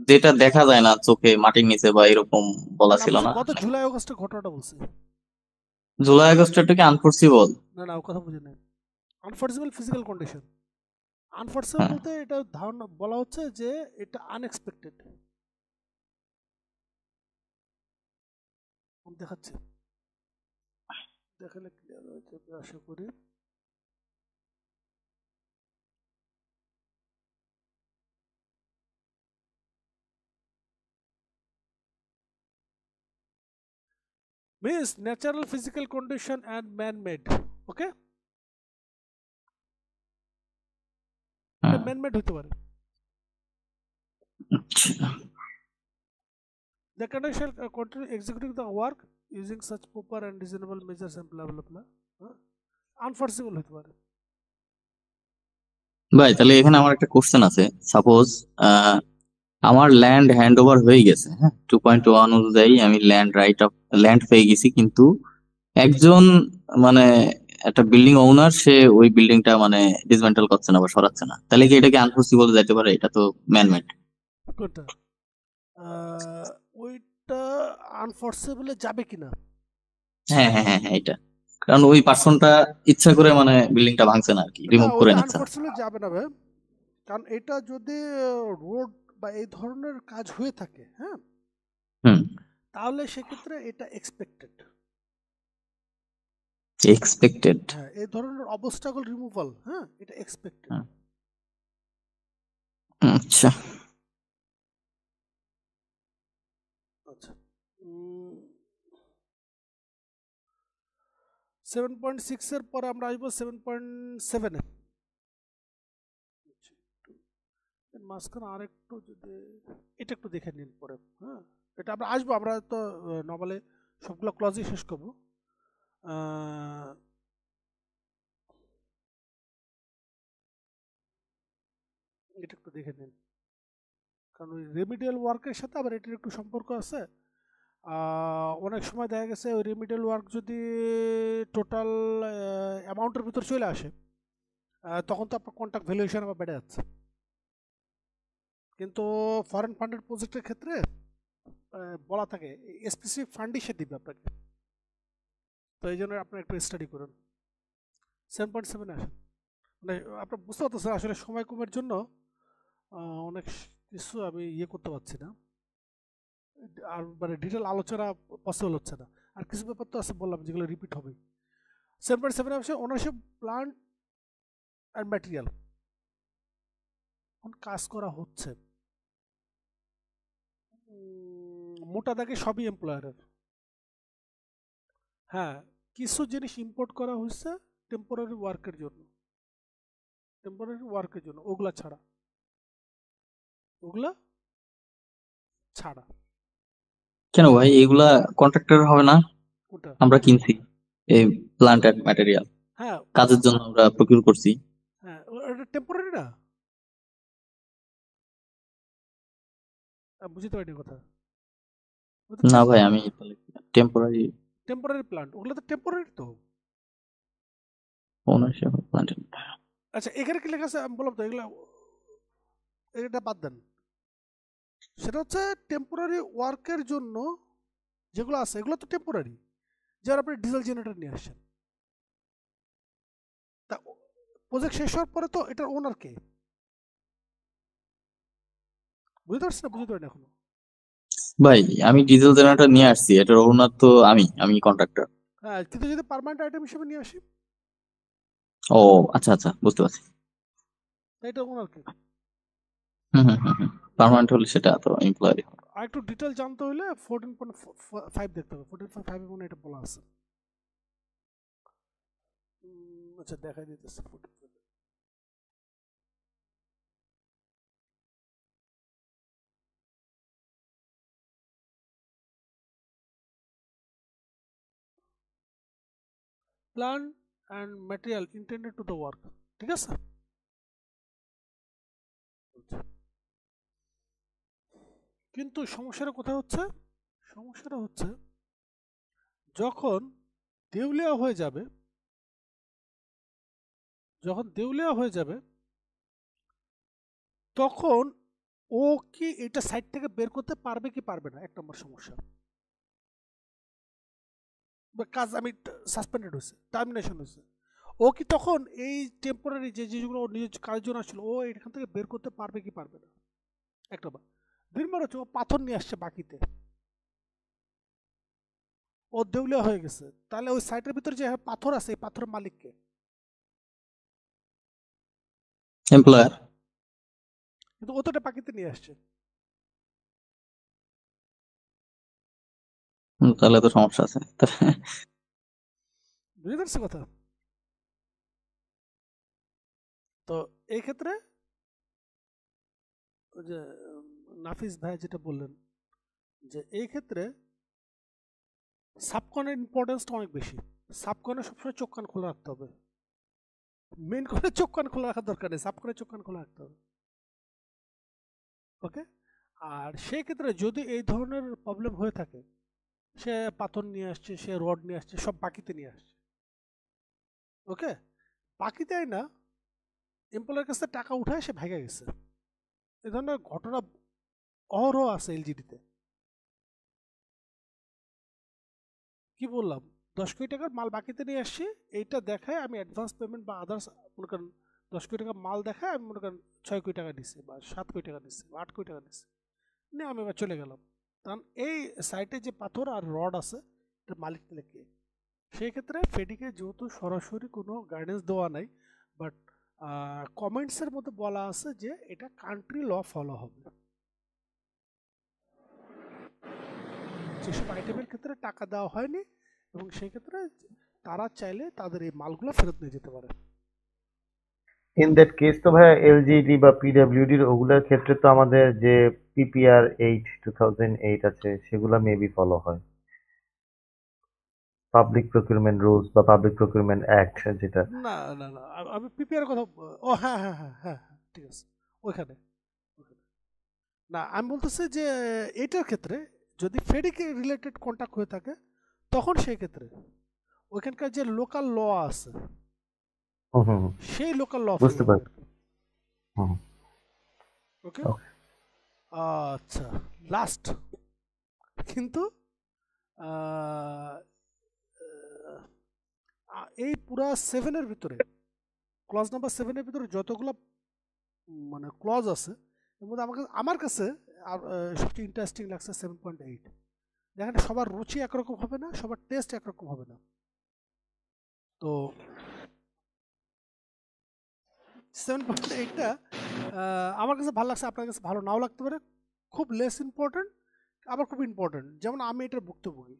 যেটা দেখা যায় না চোখে, মাটির নিচে বা এরকম বলা না, ছিল বলছি না? গত জুলাই অগস্টের ঘটনাটা বলছি। জুলাই আগস্টটা কি আনফোর্সিবল? না, ও কথা বুঝি নাই। আনফোর্সিবল ফিজিক্যাল কন্ডিশন, আনফোর্সিবল হ্যাঁ। বলতে এটা ধারণা বলা হচ্ছে যে এটা আনএক্সপেক্টেড। আমি দেখাচ্ছি, দেখালে ক্লিয়ার হয়ে যাবে আশা করি। means natural physical condition and man-made. ওকে, এটা হ্যাঁ। man-made হতে পারে। আচ্ছা। The conductor shall continue executing the work using such proper and reasonable measures and blah blah blah. Unforeseeable হতে পারে। ভাই তাহলে এখানে আমার একটা কোশ্চেন আছে। সাপোজ আমার ল্যান্ড হ্যান্ড ওভার হয়ে গেছে, হ্যাঁ, 2.1 অনুযায়ী আমি ল্যান্ড পেয়ে গেছি, কিন্তু একজন মানে একটা বিল্ডিং ওনার, সে ওই বিল্ডিংটা মানে ডিসমেন্টাল করছে না বা সরাচ্ছে না, তাহলে কি এটাকে আনফোর্সিবল যাইতে পারে? এটা তো ম্যানমেড। কোনটা? ওইটা আনফোর্সেবলে যাবে কিনা? হ্যাঁ হ্যাঁ হ্যাঁ হ্যাঁ, এটা কারণ ওই পার্সনটা ইচ্ছা করে মানে বিল্ডিংটা ভাঙছে না আর কি, না, রিমুভ করে ওইটা নিচ্ছে না। আনফোর্সেবলে যাবে না ভাই, কারণ এটা যদি রোড বা এই ধরনের কাজ হয়ে থাকে, হ্যাঁ, হুম। তাহলে সেক্ষেত্রে এটা এক্সপেক্টেড। এক্সপেক্টেড। হ্যাঁ, এই ধরনের অবস্টাকল রিমুভাল, হ্যাঁ, এটা এক্সপেক্টেড। আচ্ছা। আচ্ছা, 7.6 এর পরে আমরা আসবো 7.7-এ। মাঝখানে আরেকটু যদি এটা একটু দেখে নিন পরে, হ্যাঁ, এটা আমরা আসবো, আমরা তো নর্মালি সবগুলো ক্লজই শেষ করবো। এটা একটু দেখে নিন, কারণ ওই রেমিডিয়াল ওয়ার্কের সাথে আবার এটার একটু সম্পর্ক আছে। অনেক সময় দেখা গেছে ওই রেমিডিয়াল ওয়ার্ক যদি টোটাল অ্যামাউন্টের ভিতর চলে আসে, তখন তো আপনার কন্ট্রাক্ট ভ্যালুয়েশন আবার বেড়ে যাচ্ছে, কিন্তু ফরেন ফান্ডেড প্রজেক্টের ক্ষেত্রে বলা থাকে স্পেসিফিক ফান্ডই সে দিবে আপনাকে, তো এই জন্য আপনার একটু স্টাডি করুন। 7.7 আসেন, মানে আপনার বুঝতে পারতেছেন আসলে সময় কমের জন্য অনেক কিছু আমি ইয়ে করতে পারছি না, আর মানে ডিটেল আলোচনা পসিবল হচ্ছে না। আর কিছু ব্যাপার তো আছে বললাম যেগুলো রিপিট হবে। 7.7 আসে ওনারশিপ প্ল্যান্ট অ্যান্ড ম্যাটেরিয়াল, এখন কাজ করা হচ্ছে মোটা দাগে সবই এমপ্লয়ারের। হ্যাঁ, কিছু জিনিস ইম্পোর্ট করা হয়েছে টেম্পোরারি ওয়ার্কের জন্য, ওগুলা ছাড়া। কেন ভাই এগুলা কন্ট্রাক্টর হবে না? কোনটা? আমরা কিনছি এই প্লান্ট এন্ড ম্যাটেরিয়াল, হ্যাঁ, কাজের জন্য আমরা প্রকিউর করছি। হ্যাঁ, এটা টেম্পোরারি না, বুঝতে পারিনি কথা। না ভাই, আমি টেম্পোরারি টেম্পোরারি প্ল্যান্ট, ওগুলো তো টেম্পোরারি তো। Ownership plant. আচ্ছা এখানে কি লেখা আছে আমি বললাম তো, এগুলো এটা বাদ দেন। সেটা হচ্ছে টেম্পোরারি ওয়ার্কের জন্য যেগুলো আছে এগুলো তো টেম্পোরারি। যেমন আপনি ডিজেল জেনারেটর নিয়ে আসছেন, তা প্রজেক্ট শেষ হওয়ার পরে তো এটার ওনার কে? বুঝতে পারছি না, বুঝতে পারি না এখনো। ভাই আমি ডিজেল জেনারেটর নিয়ে আসছি, এটার ওনার তো আমি কন্ট্রাক্টর। হ্যাঁ, কিন্তু যদি পার্মানেন্ট আইটেম হিসেবে নিয়ে আসি, ও আচ্ছা আচ্ছা, বুঝতে পারছি। এটা ওনার কে? পার্মানেন্ট হলে সেটা তো এমপ্লয়ারি। আর একটু ডিটেল জানতে হলে 14.5 দেখতে হবে। 14.5 মনে এটা বলা আছে। আচ্ছা দেখাই দিতেছে 14. Plan and material intended to the work, ঠিক আছে। কিন্তু সমস্যাটা কোথায় হচ্ছে? সমস্যাটা হচ্ছে যখন দেউলিয়া হয়ে যাবে, যখন দেউলিয়া হয়ে যাবে তখন ও কি এটা সাইট থেকে বের করতে পারবে কি পারবে না, এক নম্বর সমস্যা। বা কাজ আমি সাসপেন্ডেড হয়েছে, টার্মিনেশন হয়েছে, ও কি তখন এই টেম্পোরারি যে যেগুলো ওর নিজের কাজের জন্য আসছিল ও এখান থেকে বের করতে পারবে কি পারবে না, এক নম্বর। দুই নম্বর হচ্ছে ও পাথর নিয়ে আসছে বাকিতে, ও দেউলিয়া হয়ে গেছে, তাহলে ওই সাইটের ভিতরে যে পাথর আছে এই পাথরের মালিককে? এমপ্লয়ার। কিন্তু ও তো এটা বাকিতে নিয়ে আসছে। তাহলে তো সমস্যা আছে। বুঝতে পারছি কথা? তো এই ক্ষেত্রে ওই যে নাফিস ভাই যেটা বললেন যে এই ক্ষেত্রে সাবকনের ইম্পর্টেন্সটা অনেক বেশি। সাবকনে সবসময় চোখ কান খোলা রাখতে হবে, মেন করে চোখ কান খোলা রাখার দরকার নেই, সাবকনে চোখ কান খোলা রাখতে হবে। ওকে। আর সেই ক্ষেত্রে যদি এই ধরনের প্রবলেম হয়ে থাকে, সে পাথর নিয়ে আসছে, সে রড নিয়ে আসছে, সব বাকিতে নিয়ে আসছে, ওকে, বাকিতে না এমপ্লয়ের কাছে টাকা উঠায় সে ভেঙে গেছে, এই ধরনের ঘটনা অহরহ আছে এলজিডিতে। কি বললাম, 10 কোটি টাকার মাল বাকিতে নিয়ে আসছি, এইটা দেখায় আমি অ্যাডভান্স পেমেন্ট বা আদার্স মনে করেন 10 কোটি টাকা মাল দেখায় আমি মনে করেন 6 কোটি টাকা দিচ্ছি বা 7 কোটি টাকা দিচ্ছি বা 8 কোটি টাকা দিচ্ছি, নিয়ে আমি এবার চলে গেলাম। কারণ এই সাইটে যে পাথর আর রড আছে এটার মালিক তাহলে কে? সেই ক্ষেত্রে ফেডিকে যেহেতু সরাসরি কোনো গাইডেন্স দেওয়া নাই, বাট কমেন্টসের মধ্যে বলা আছে যে এটা কান্ট্রি ল ফলো হবে। যেসব আইটেমের ক্ষেত্রে টাকা দেওয়া হয়নি এবং সেই ক্ষেত্রে তারা চাইলে তাদের এই মালগুলো ফেরত নিয়ে যেতে পারে। ইন দ্যাট কেস তো ভাইয়া এলজিডি বা পিডব্লিউডির ওগুলোর ক্ষেত্রে তো আমাদের যে পিপিআর 8/2008 আছে সেগুলো মেবি ফলো হয়, পাবলিক প্রকিউরমেন্ট রুলস বা পাবলিক প্রকিউরমেন্ট অ্যাক্ট যেটা। না না না, আমি পিপিআর কথা, ও হ্যাঁ হ্যাঁ হ্যাঁ হ্যাঁ হ্যাঁ, ঠিক আছে, ওইখানে ওইখানে। না আমি বলতেছি যে এটার ক্ষেত্রে যদি ফেডিকে রিলেটেড কন্ট্যাক্ট হয়ে থাকে তখন সেই ক্ষেত্রে ওইখানকার যে লোকাল ল আছে হুম হুম হুম, সেই লোকাল ল ফলো বুঝতে হবে। পারছি। হুম, ওকে। okay. আচ্ছা, লাস্ট কিন্তু আহ, এই পুরা 7-এর ভিতরে, ক্লজ নাম্বার 7-এর ভিতরে যতগুলো মানে ক্লজ আছে এর মধ্যে আমার কাছে সবচেয়ে ইন্টারেস্টিং লাগছে 7.8। দেখেন সবার রুচি একরকম হবে না, সবার টেস্ট একরকম হবে না। তো 7.8টা আমার কাছে ভালো লাগছে, আপনার কাছে ভালো নাও লাগতে পারে, খুব লেস ইম্পর্টেন্ট আবার খুব ইম্পর্টেন্ট। যেমন আমি এটার ভুক্তভোগী।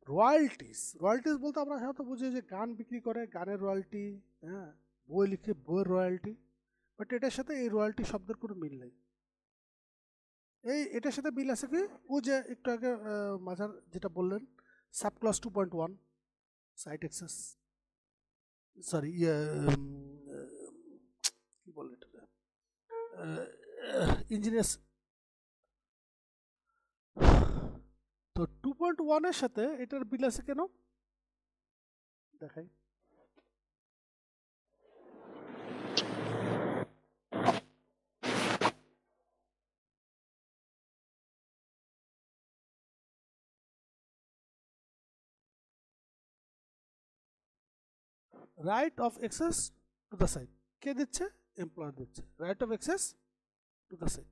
রয়্যালটিস, রয়্যালটিস বলতে আমরা সাধারণত বুঝি যে গান বিক্রি করে গানের রয়্যালটি, হ্যাঁ, বই লিখে বইয়ের রয়্যালটি, বাট এটার সাথে এই রয়্যালটি শব্দের কোনো মিল নেই। এই এটার সাথে মিল আছে কি, ও যে একটু আগে মাঝার যেটা বললেন sub class 2.1 site access, sorry ইয়ে কি বলে এটা, ইঞ্জিনিয়ার্স তো 2.1 এর সাথে এটার বিল আছে কেন দেখাই। Right of access to the site কে দিচ্ছে? এমপ্লয়ার দিচ্ছে right of access to the site.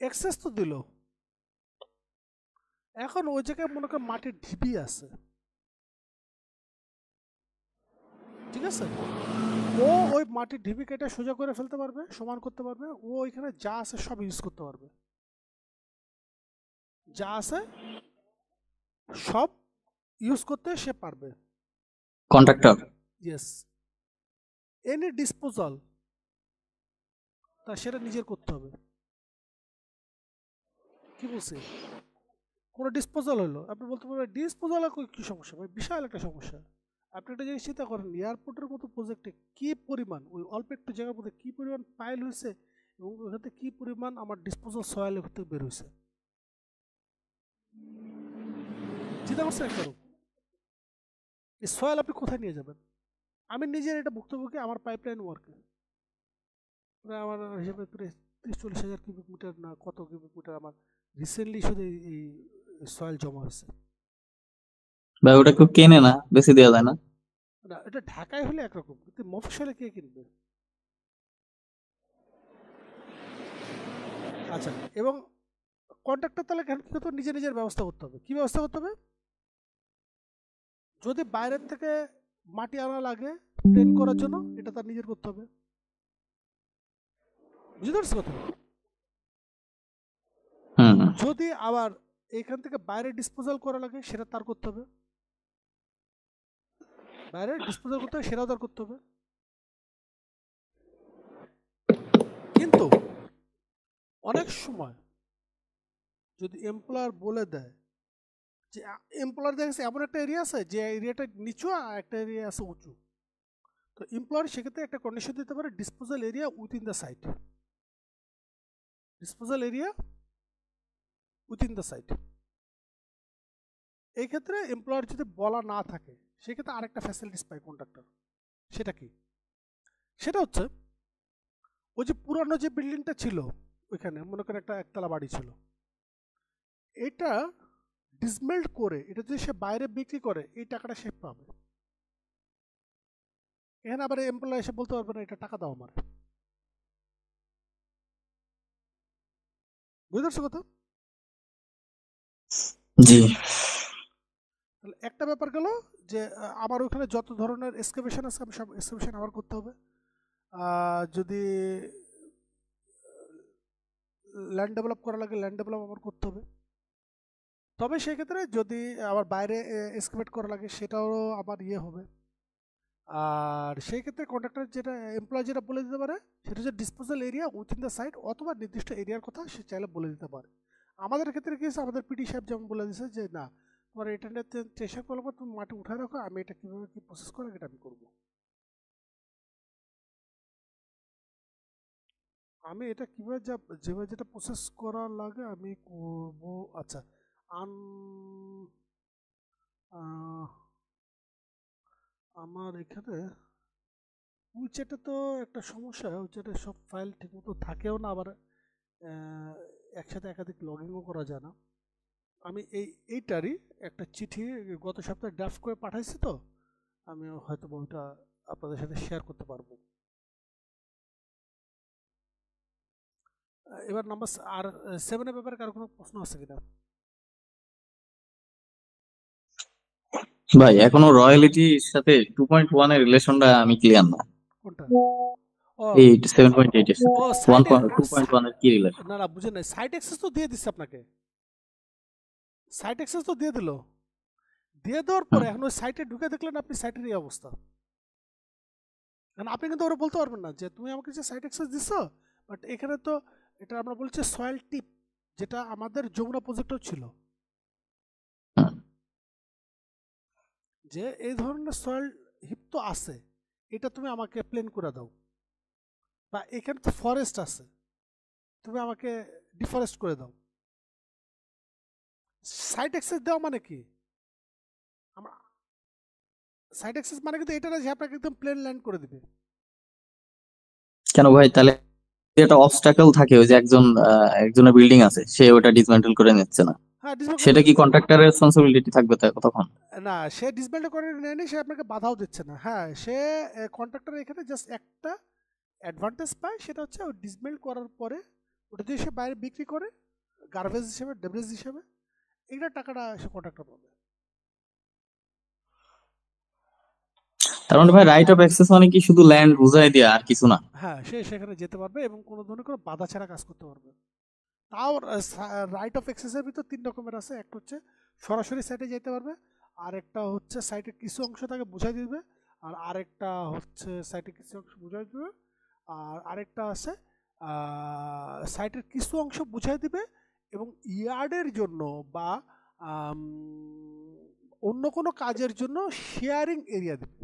Access তো দিল, এখন ওই জায়গায় মনে করেন মাটির ঢিবি আছে, ঠিক আছে? ও ওই মাটির ঢিবি কেটে সোজা করে ফেলতে পারবে, সমান করতে পারবে, ও ওইখানে যা আছে সব ইউজ করতে পারবে, যা আছে সব ইউজ করতে সে পারবে। কন্ট্রাক্টর। ইয়েস, এনি ডিসপোজাল তা সেটা নিজের করতে হবে। কি বলছি? কোনো ডিসপোজাল হলো, আপনি বলতে পারবেন ডিসপোজাল কি সমস্যা ভাই? বিশাল একটা সমস্যা। আপনি একটা জিনিস চিন্তা করেন, এয়ারপোর্টের মতো প্রজেক্টে কি পরিমাণ, ওই অল্প একটু জায়গার মধ্যে কি পরিমাণ পাইল হয়েছে এবং ওখান থেকে কি পরিমাণ আমার ডিসপোজাল সয়েল ওখান থেকে বের হয়েছে, চিন্তা করছেন একবার? এই সয়েল আপনি কোথায় নিয়ে যাবেন? আমি নিজের এটা ভুক্তভোগী, আমার পাইপলাইন ওয়ার্কে প্রায় আমার হিসাবে 30-40 হাজার কিউবিক মিটার না কত কিউবিক মিটার আমার রিসেন্টলি শুধু এই সয়েল জমা হয়েছে। ভাই ওটা কেউ কেনে না, বেশি দেওয়া যায় না? না, এটা ঢাকায় হলে একরকম, কিন্তু মফস্বলে কে কিনবে? আচ্ছা, এবং কন্ট্রাক্টর তাহলে কি করতে হবে? নিজের ব্যবস্থা করতে হবে। কি ব্যবস্থা করতে হবে? যদি বাইরের থেকে মাটি আনা লাগে প্লেন করার জন্য, এটা তার নিজের করতে হবে। বুঝতে পারছি কথা? যদি আবার এখান থেকে বাইরে ডিসপোজাল করা লাগে, সেটা তার করতে হবে। বাইরে ডিসপোজাল করতে হবে, সেটাও তার করতে হবে। কিন্তু অনেক সময় যদি এমপ্লয়ার বলে দেয় যে, এমপ্লয়ার দেখেছে এমন একটা এরিয়া আছে যে এরিয়াটা নিচু আর একটা এরিয়া আছে উঁচু, তো এমপ্লয়ার সেক্ষেত্রে একটা কন্ডিশন দিতে পারে disposal area within the site, disposal area within the site. এই ক্ষেত্রে এমপ্লয়ার যদি বলা না থাকে, সেক্ষেত্রে আরেকটা ফ্যাসিলিটিস পায় কন্ট্রাক্টর। সেটা কি? সেটা হচ্ছে ওই যে পুরানো যে বিল্ডিংটা ছিল ওইখানে মনে করেন একটা একতলা বাড়ি ছিল, এটা ডিসমেল্ট করে এটা যদি সে বাইরে বিক্রি করে, এই টাকাটা সে পাবে। এখানে আবার এমপ্লয় এসে বলতে পারবে না এটা টাকা দাও আমার। বুঝতে পারছো কথা? জি। তাহলে একটা ব্যাপার গেল যে আমার ওখানে যত ধরনের এক্সকাভেশন আছে আমি সব এক্সকাভেশন আমার করতে হবে। যদি ল্যান্ড ডেভেলপ করা লাগে ল্যান্ড ডেভেলপ আমার করতে হবে। তবে সেক্ষেত্রে যদি আবার বাইরে এক্সকাভেট করা লাগে সেটাও আমার ইয়ে হবে। আর সেই ক্ষেত্রে কন্ট্রাক্টর যেটা এমপ্লয় যেটা বলে দিতে পারে সেটা হচ্ছে disposal area within the site, অথবা নির্দিষ্ট এরিয়ার কথা সে চাইলে বলে দিতে পারে। আমাদের ক্ষেত্রে কি হচ্ছে, আমাদের পিডি সাহেব যেমন বলে দিচ্ছে যে না, তোমার এটা চেষ্টা করবো, তুমি মাটি উঠায় রাখো, আমি এটা কীভাবে কী প্রসেস করে এটা আমি করবো। আমি এটা কীভাবে যেভাবে যেটা প্রসেস করা লাগে আমি করবো। আচ্ছা, আন আমার এখানে উইচ্যাটে তো একটা সমস্যা, উইচ্যাটে সব ফাইল ঠিকমতো থাকেও না, আবার একসাথে একাধিক লগইনও করা যায় না। আমি এইটারই একটা চিঠি গত সপ্তাহে ড্রাফট করে পাঠাইছি, তো আমি হয়তো ওইটা আপনাদের সাথে শেয়ার করতে পারবো। এবার নাম্বার আর 7-এর ব্যাপারে কারো কোনো প্রশ্ন আছে কিনা? ভাই এখনো রয়্যালিটির সাথে 2.1 এর রিলেশনটা আমি ক্লিয়ার না। কোনটা? এই 7.8 এর সাথে ও সাইট 2.1 এর কি রিলেশন? না বুঝেন নাই, সাইট অ্যাক্সেস তো দিয়ে দিচ্ছে আপনাকে, সাইট অ্যাক্সেস তো দিয়ে দিল, দিয়ে দেওয়ার পরে এখন ওই সাইটে ঢুকে দেখলেন আপনি সাইটের এই অবস্থা। কারণ আপনি কিন্তু ওরা বলতে পারবেন না যে তুমি আমাকে যে সাইট অ্যাক্সেস দিচ্ছ, বাট এখানে তো এটা আমরা বলছি সয়েল টিপ, যেটা আমাদের যমুনা প্রজেক্টও ছিল, যে এই ধরনের সয়েল হিপ তো আছে, এটা তুমি আমাকে প্লেন করে দাও। বা এখানে তো ফরেস্ট আছে, তুমি আমাকে ডিফরেস্ট করে দাও। সাইট অ্যাক্সেস দেওয়া মানে কি? আমরা সাইট অ্যাক্সেস মানে কিন্তু এটা না যে আপনাকে একদম প্লেন ল্যান্ড করে দিবে। কেন ভাই, তাহলে একটা অবস্টাকল থাকে, ওই যে একজনের বিল্ডিং আছে, সে ওটা ডিসমেন্টল করে নিচ্ছে না, হ্যাঁ, ডিসমেন্ট সেটা করে কি কন্ট্রাক্টরের রেসপন্সিবিলিটি থাকবে তখন? না, সে ডিসমেন্ট করে নেয়নি, সে আপনাকে বাধাও দিচ্ছে না। হ্যাঁ, সে কন্ট্রাক্টর এখানে জাস্ট একটা অ্যাডভান্টেজ পায়, সেটা হচ্ছে ওই ডিসমেন্ট করার পরে ওটা দিয়ে সে বাইরে বিক্রি করে গার্বেজ হিসেবে, ডেব্রিজ হিসেবে, এইটা টাকাটা সে কন্ট্রাক্টর পাবে। তার মানে ভাই রাইট অফ অ্যাক্সেস মানে কি শুধু ল্যান্ড বুঝাই দেয়া আর কিছু না? হ্যাঁ, সে সেখানে যেতে পারবে এবং কোনো ধরনের কোনো বাধা ছাড়া কাজ করতে পারবে। তাও রাইট অফ অ্যাক্সেসের ভিতর 3 রকমের আছে। একটা হচ্ছে সরাসরি সাইটে যেতে পারবে, আরেকটা হচ্ছে সাইটের কিছু অংশ তাকে বুঝাই দিবে, আর আরেকটা হচ্ছে সাইটের কিছু অংশ বুঝাই দিবে, আর আরেকটা আছে সাইটের কিছু অংশ বুঝাই দিবে এবং ইয়ার্ডের জন্য বা আম, অন্য কোনো কাজের জন্য শেয়ারিং এরিয়া দেবে।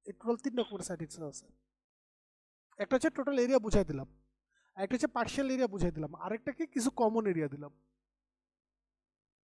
এই টোটাল 3 রকমের সাইট অ্যাক্সেস আছে। একটা হচ্ছে টোটাল এরিয়া বুঝাই দিলাম, একটা হচ্ছে পার্শিয়াল এরিয়া বুঝাই দিলাম, আরেকটা কি কিছু কমন এরিয়া দিলাম।